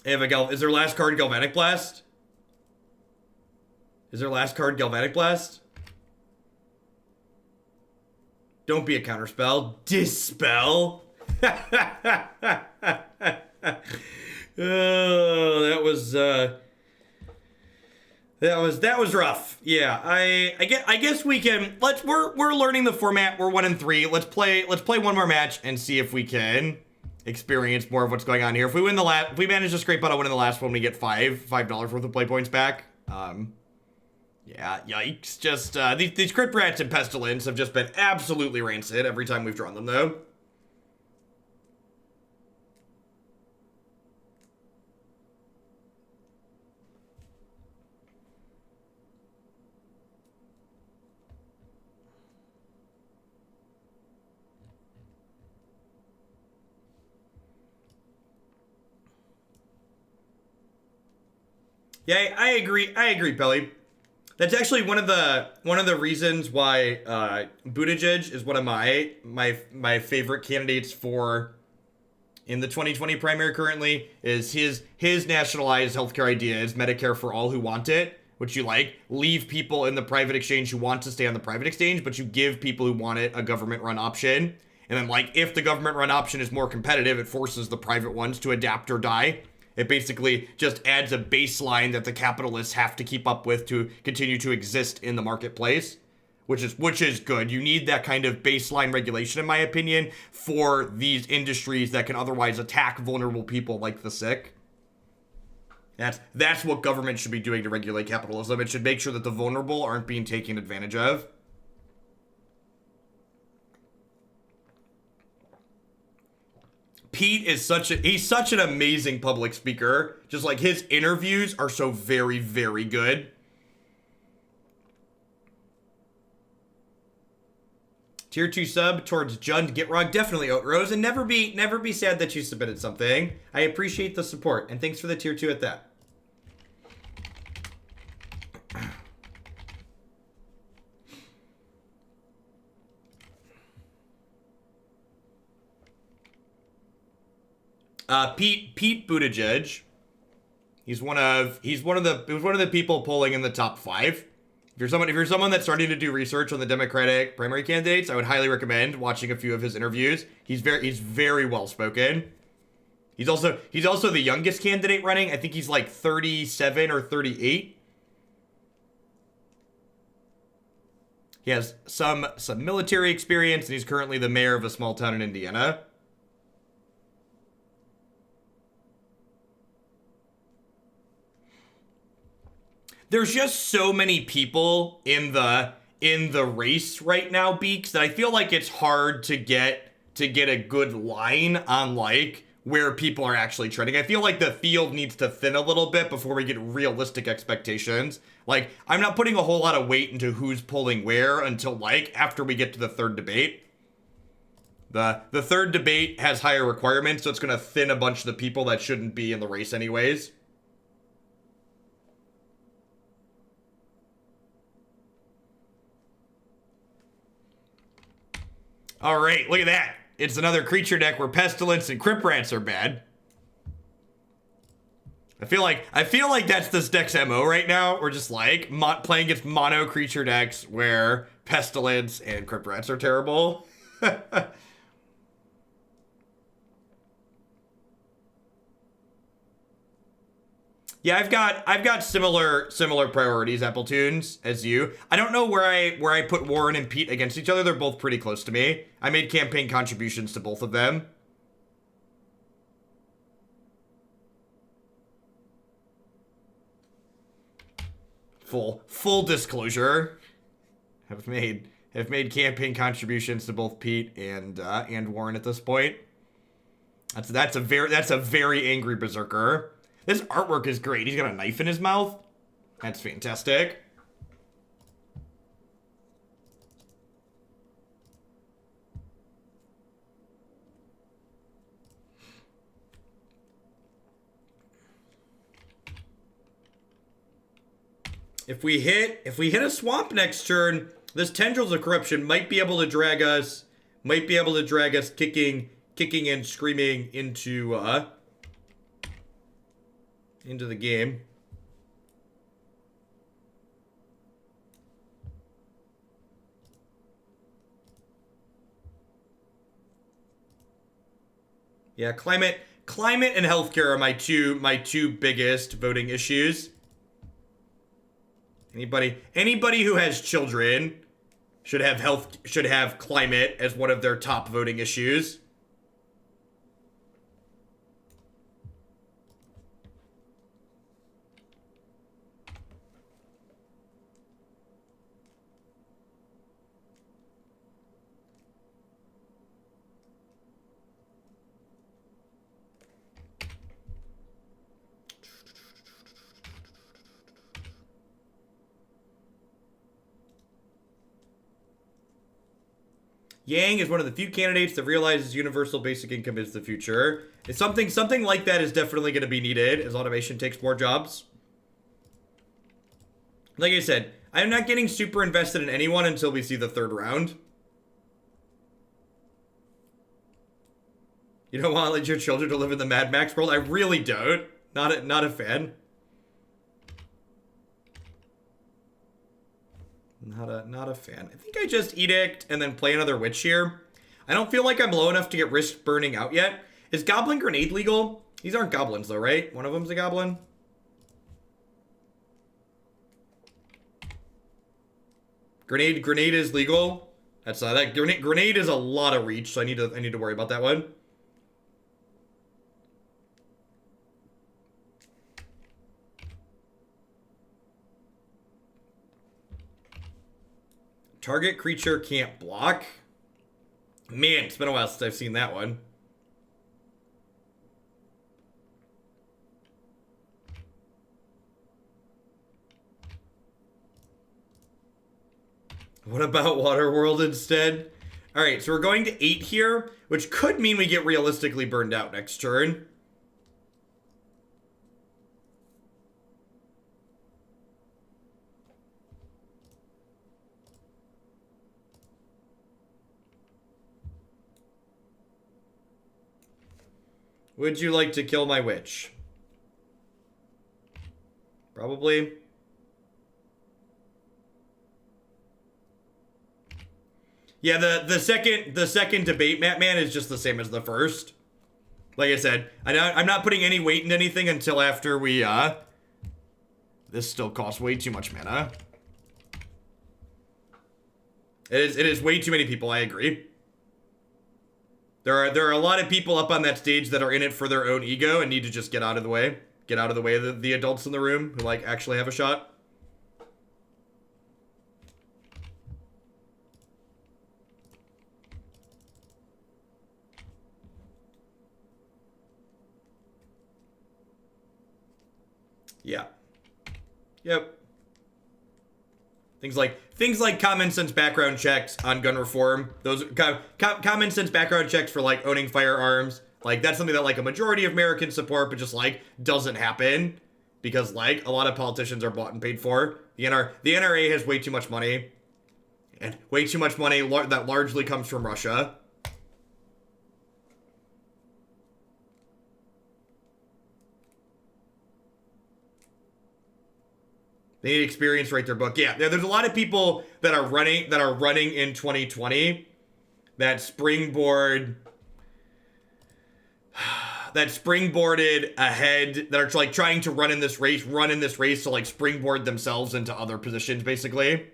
Is their last card Galvanic Blast? Is their last card Galvanic Blast? Don't be a counterspell. Dispel. Oh, that was rough. Yeah, I guess we can. We're learning the format. We're 1-3. Let's play one more match and see if we can experience more of what's going on here. If we manage to scrape out a win in the last one, we get $5 worth of play points back. Yeah, yikes. Just these Crypt Rats and Pestilence have just been absolutely rancid every time we've drawn them, though. Yeah, I agree, Pelly. That's actually one of the reasons why Buttigieg is one of my favorite candidates for in the 2020 primary currently. Is his nationalized healthcare idea is Medicare for all who want it, which you like leave people in the private exchange who want to stay on the private exchange, but you give people who want it a government run option. And then like if the government run option is more competitive, it forces the private ones to adapt or die. It basically just adds a baseline that the capitalists have to keep up with to continue to exist in the marketplace, which is good. You need that kind of baseline regulation, in my opinion, for these industries that can otherwise attack vulnerable people like the sick. That's what government should be doing to regulate capitalism. It should make sure that the vulnerable aren't being taken advantage of. Pete is he's such an amazing public speaker. Just like his interviews are so very, very good. Tier 2 sub towards Jund Gitrog, definitely Oatrose, and never be sad that you submitted something. I appreciate the support, and thanks for the tier 2 at that. Pete Buttigieg. He's one of the people polling in the top 5. If you're someone that's starting to do research on the Democratic primary candidates, I would highly recommend watching a few of his interviews. He's very well spoken. He's also the youngest candidate running. I think he's like 37 or 38. He has some military experience, and he's currently the mayor of a small town in Indiana. There's just so many people in the race right now, Beaks, that I feel like it's hard to get a good line on like where people are actually trending. I feel like the field needs to thin a little bit before we get realistic expectations. Like, I'm not putting a whole lot of weight into who's polling where until like after we get to the third debate. The third debate has higher requirements, so it's gonna thin a bunch of the people that shouldn't be in the race anyways. Alright, look at that. It's another creature deck where Pestilence and Crypt Rats are bad. I feel like that's this deck's MO right now. We're just like playing against mono creature decks where Pestilence and Crypt Rats are terrible. Yeah, I've got similar priorities, Appletoons, as you. I don't know where I put Warren and Pete against each other. They're both pretty close to me. I made campaign contributions to both of them. Full disclosure. Have made campaign contributions to both Pete and Warren at this point. That's a very angry berserker. This artwork is great. He's got a knife in his mouth. That's fantastic. If we hit a swamp next turn, this Tendrils of Corruption might be able to drag us kicking and screaming into the game. Yeah, climate and healthcare are my two biggest voting issues. Anybody who has children should have climate as one of their top voting issues. Yang is one of the few candidates that realizes universal basic income is the future. It's something like that is definitely going to be needed as automation takes more jobs. Like I said, I'm not getting super invested in anyone until we see the third round. You don't want to let your children to live in the Mad Max world? I really don't. Not a fan. Not a fan. I think I just Edict and then play another Witch here. I don't feel like I'm low enough to get risk burning out yet. Is Goblin Grenade legal? These aren't goblins though, right? One of them's a goblin. Grenade is legal. That's that grenade is a lot of reach, so I need to worry about that one. Target creature can't block. Man, it's been a while since I've seen that one. What about Waterworld instead? Alright, so we're going to 8 here, which could mean we get realistically burned out next turn. Would you like to kill my witch? Probably. Yeah, the second debate, Man, is just the same as the first. Like I said, I'm not putting any weight in anything until after we, this still costs way too much mana. It is way too many people, I agree. There are a lot of people up on that stage that are in it for their own ego and need to just get out of the way. Get out of the way of the adults in the room who, like, actually have a shot. Yeah. Yep. Things like common sense background checks on gun reform. Those common sense background checks for like owning firearms. Like that's something that like a majority of Americans support, but just like doesn't happen because like a lot of politicians are bought and paid for. The NRA has way too much money, and way too much money that largely comes from Russia. They need experience to write their book. Yeah, there's a lot of people that are running in 2020 that springboard that springboarded ahead, that are like trying to run in this race to like springboard themselves into other positions, basically.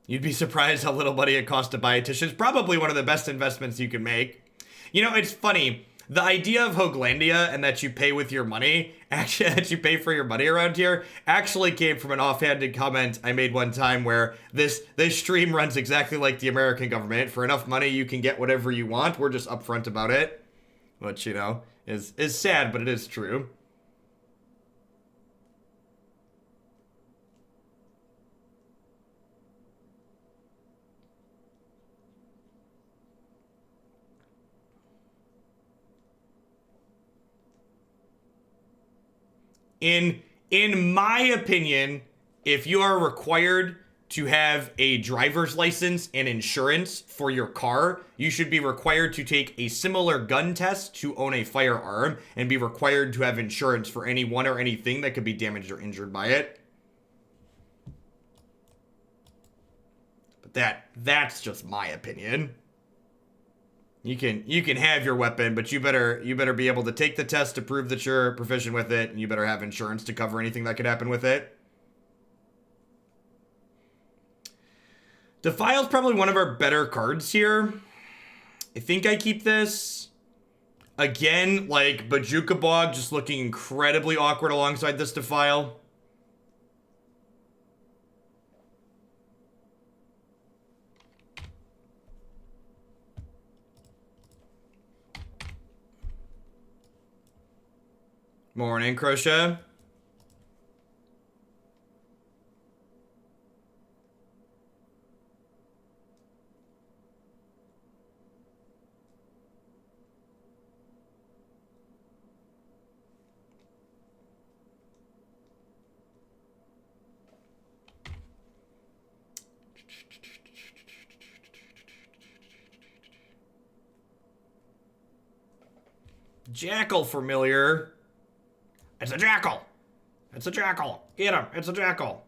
You'd be surprised how little money it costs to buy a Tish. It's probably one of the best investments you can make. You know, it's funny. The idea of Hoaglandia and that you pay with your money, actually, that you pay for your money around here, actually came from an offhanded comment I made one time where this stream runs exactly like the American government. For enough money, you can get whatever you want. We're just upfront about it. Which, you know, is sad, but it is true. In my opinion, if you are required to have a driver's license and insurance for your car, you should be required to take a similar gun test to own a firearm and be required to have insurance for anyone or anything that could be damaged or injured by it. But that's just my opinion. You can have your weapon, but you better be able to take the test to prove that you're proficient with it, and you better have insurance to cover anything that could happen with it. Defile's probably one of our better cards here. I think I keep this. Again, like Bojuka Bog just looking incredibly awkward alongside this Defile. Morning, Crochet. Jackal familiar. It's a jackal! It's a jackal! Get him! It's a jackal!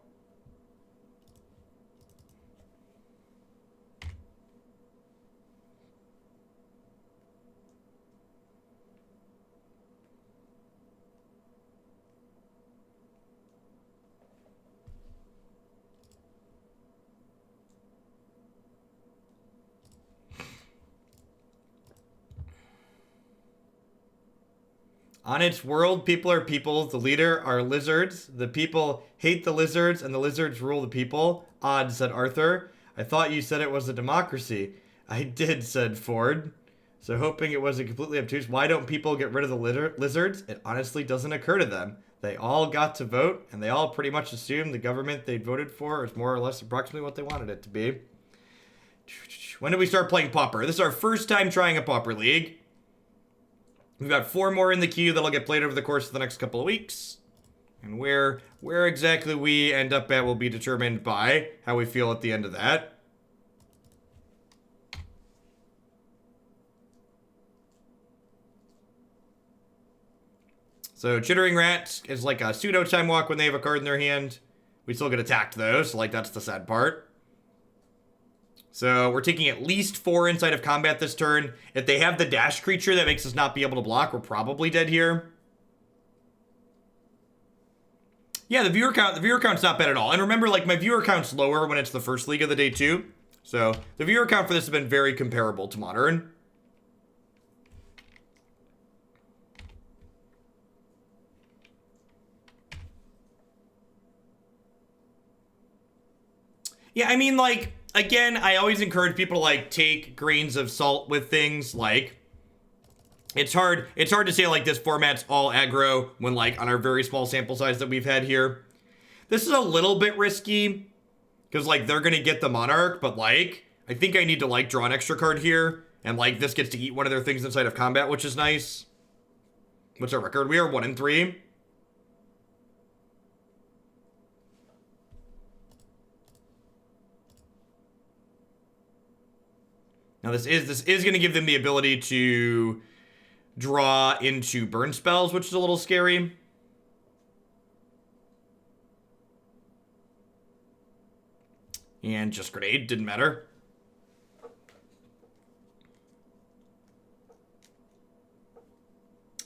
On its world, people are people. The leader are lizards. The people hate the lizards, and the lizards rule the people. Odd, said Arthur. I thought you said it was a democracy. I did, said Ford. So hoping it wasn't completely obtuse. Why don't people get rid of the lizards? It honestly doesn't occur to them. They all got to vote, and they all pretty much assumed the government they voted for is more or less approximately what they wanted it to be. When did we start playing Pauper? This is our first time trying a Pauper League. We've got 4 more in the queue that'll get played over the course of the next couple of weeks. And where exactly we end up at will be determined by how we feel at the end of that. So Chittering Rats is like a pseudo time walk when they have a card in their hand. We still get attacked though, so like that's the sad part. So we're taking at least 4 inside of combat this turn. If they have the dash creature that makes us not be able to block, we're probably dead here. Yeah, the viewer count's not bad at all. And remember, like, my viewer count's lower when it's the first league of the day too. So the viewer count for this has been very comparable to Modern. Yeah, I mean, like, again, I always encourage people to, like, take grains of salt with things. Like, it's hard to say, like, this format's all aggro when, like, on our very small sample size that we've had here. This is a little bit risky because, like, they're gonna get the Monarch, but, like, I think I need to, like, draw an extra card here, and, like, this gets to eat one of their things inside of combat, which is nice. What's our record? We are 1-3. Now this is going to give them the ability to draw into burn spells, which is a little scary. And just grenade, didn't matter.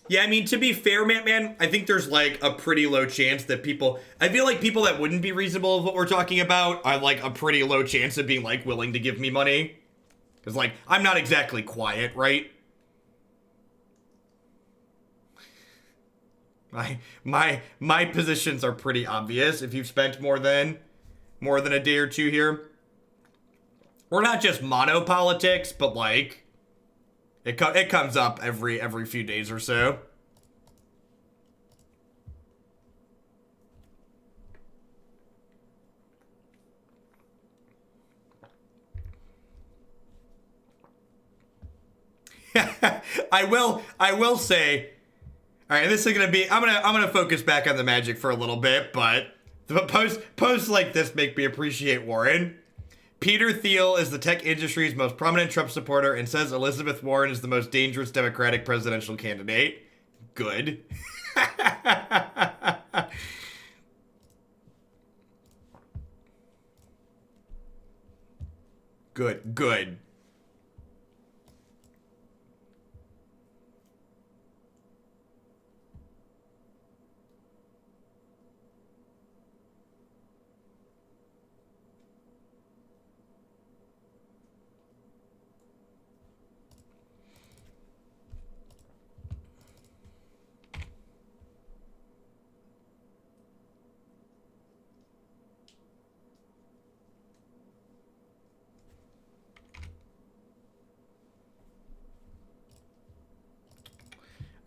Yeah, I mean, to be fair, man, I think there's, like, a pretty low chance that people... I feel like people that wouldn't be reasonable of what we're talking about are, like, a pretty low chance of being, like, willing to give me money. Because, like, I'm not exactly quiet, right? My positions are pretty obvious if you've spent more than a day or two here. We're not just monopolitics, but, like... It comes up every few days or so. I will say, all right, this is gonna be. I'm gonna focus back on the magic for a little bit, but the posts like this make me appreciate Warren. Peter Thiel is the tech industry's most prominent Trump supporter and says Elizabeth Warren is the most dangerous Democratic presidential candidate. Good. Good.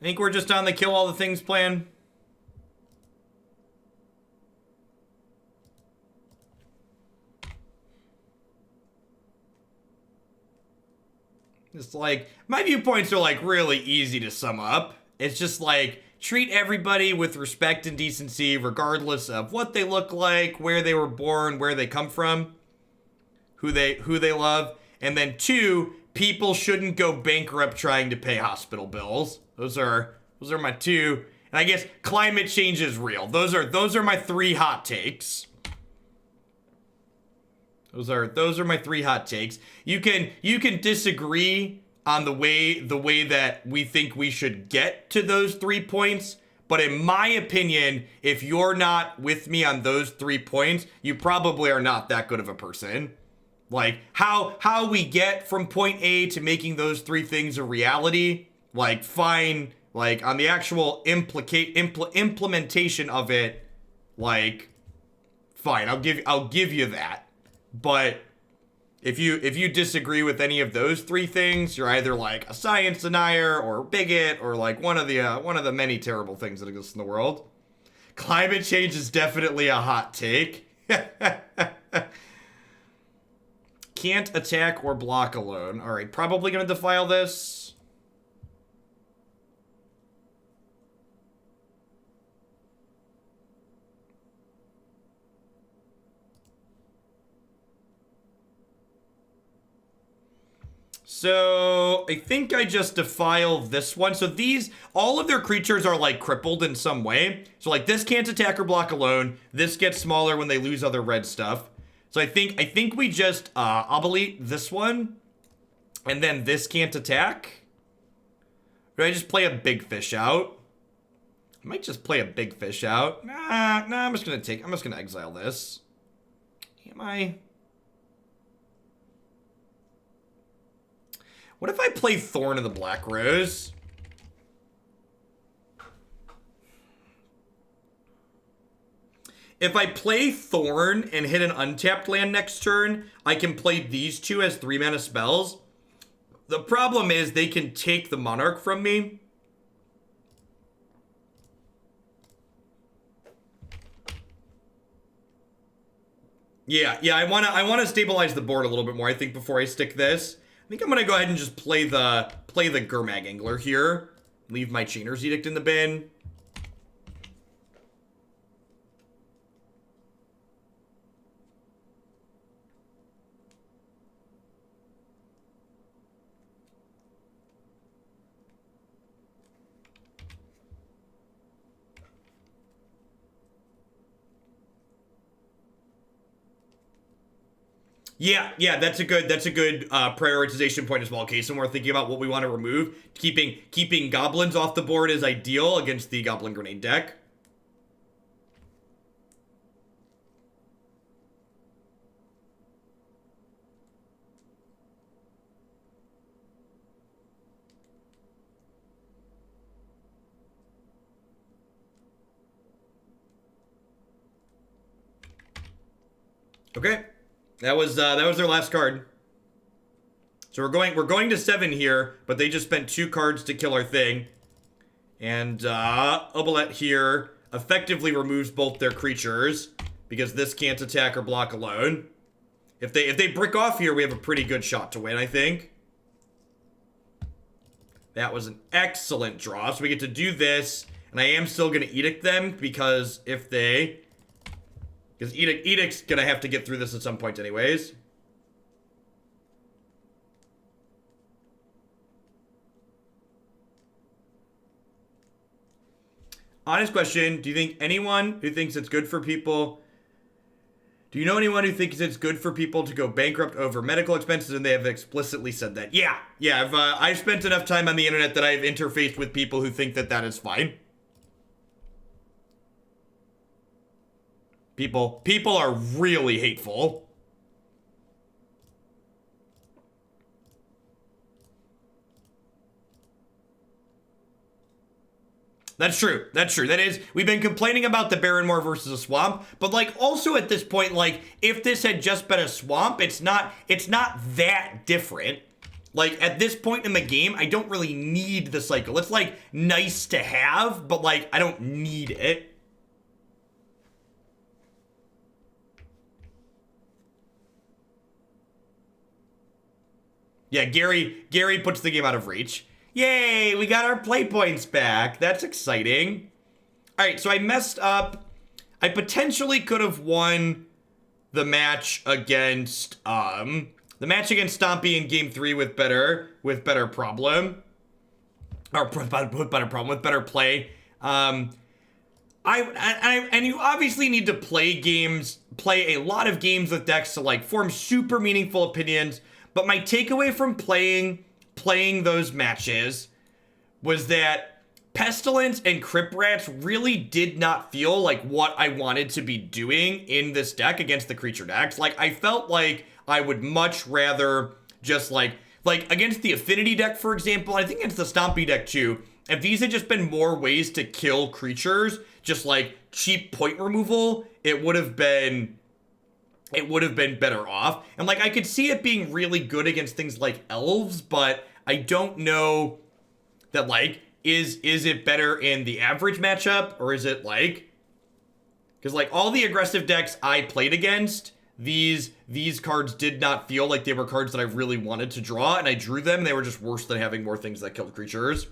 I think we're just on the kill all the things plan. It's like, my viewpoints are like really easy to sum up. It's just like, treat everybody with respect and decency, regardless of what they look like, where they were born, where they come from, who they love. And then 2, people shouldn't go bankrupt trying to pay hospital bills. Those are my 2. And I guess climate change is real. Those are my 3 hot takes. Those are my 3 hot takes. You can disagree on the way that we think we should get to those 3 points, but in my opinion, if you're not with me on those 3 points, you probably are not that good of a person. Like how we get from point A to making those 3 things a reality, like fine, like on the actual implementation of it, like fine, I'll give you that. But if you disagree with any of those 3 things, you're either like a science denier or a bigot or like one of the many terrible things that exist in the world. Climate change is definitely a hot take. Can't attack or block alone. All right, probably gonna defile this. So I think I just defile this one. So these, all of their creatures are like crippled in some way. So like this can't attack or block alone. This gets smaller when they lose other red stuff. So I think we just Oubliette this one, and then this can't attack. Do I just play a big fish out? I might just play a big fish out. Nah, I'm just gonna exile this. Am I? What if I play Thorn of the Black Rose? If I play Thorn and hit an untapped land next turn, I can play these 2 as 3 mana spells. The problem is they can take the Monarch from me. Yeah, I wanna stabilize the board a little bit more, I think, before I stick this. I think I'm gonna go ahead and just play the Gurmag Angler here. Leave my Chainer's Edict in the bin. Yeah, that's a good prioritization point as well. Okay, so we're thinking about what we want to remove. Keeping goblins off the board is ideal against the goblin grenade deck. Okay, that was their last card. So we're going to 7 here, but they just spent 2 cards to kill our thing. And Oubliette here effectively removes both their creatures because this can't attack or block alone. If they brick off here, we have a pretty good shot to win, I think. That was an excellent draw. So we get to do this, and I am still going to Edict them because because Edict's going to have to get through this at some point anyways. Honest question, do you think anyone who thinks it's good for people... Do you know anyone who thinks it's good for people to go bankrupt over medical expenses, and they have explicitly said that? Yeah, I've spent enough time on the internet that I've interfaced with people who think that is fine. People are really hateful. That's true. That is, we've been complaining about the Barren Moor versus a swamp, but like also at this point, like if this had just been a swamp, it's not that different. Like at this point in the game, I don't really need the cycle. It's like nice to have, but like I don't need it. Yeah, Gary puts the game out of reach. Yay, we got our play points back. That's exciting. All right, so I messed up. I potentially could have won the match against Stompy in game 3 with better problem. Or with better play. And you obviously need to play a lot of games with decks to like form super meaningful opinions. But my takeaway from playing those matches was that Pestilence and Crypt Rats really did not feel like what I wanted to be doing in this deck against the creature decks. Like, I felt like I would much rather just like against the Affinity deck, for example, I think against the Stompy deck too, if these had just been more ways to kill creatures, just like cheap point removal, it would have been better off. And like I could see it being really good against things like elves, but I don't know that like is it better in the average matchup, or is it like, because like all the aggressive decks I played against, these cards did not feel like they were cards that I really wanted to draw, and I drew them. They were just worse than having more things that killed creatures.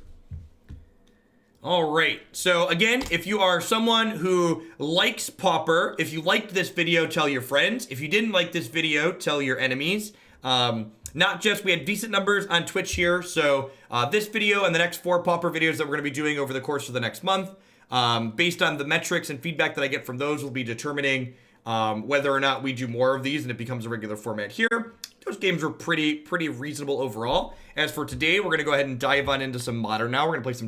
All right, so again, if you are someone who likes Pauper, if you liked this video, tell your friends. If you didn't like this video, tell your enemies. Not just, we had decent numbers on Twitch here, so this video and the next 4 Pauper videos that we're going to be doing over the course of the next month, based on the metrics and feedback that I get from those, will be determining whether or not we do more of these and it becomes a regular format here. Those games were pretty reasonable overall. As for today, we're going to go ahead and dive on into some Modern now. We're going to play some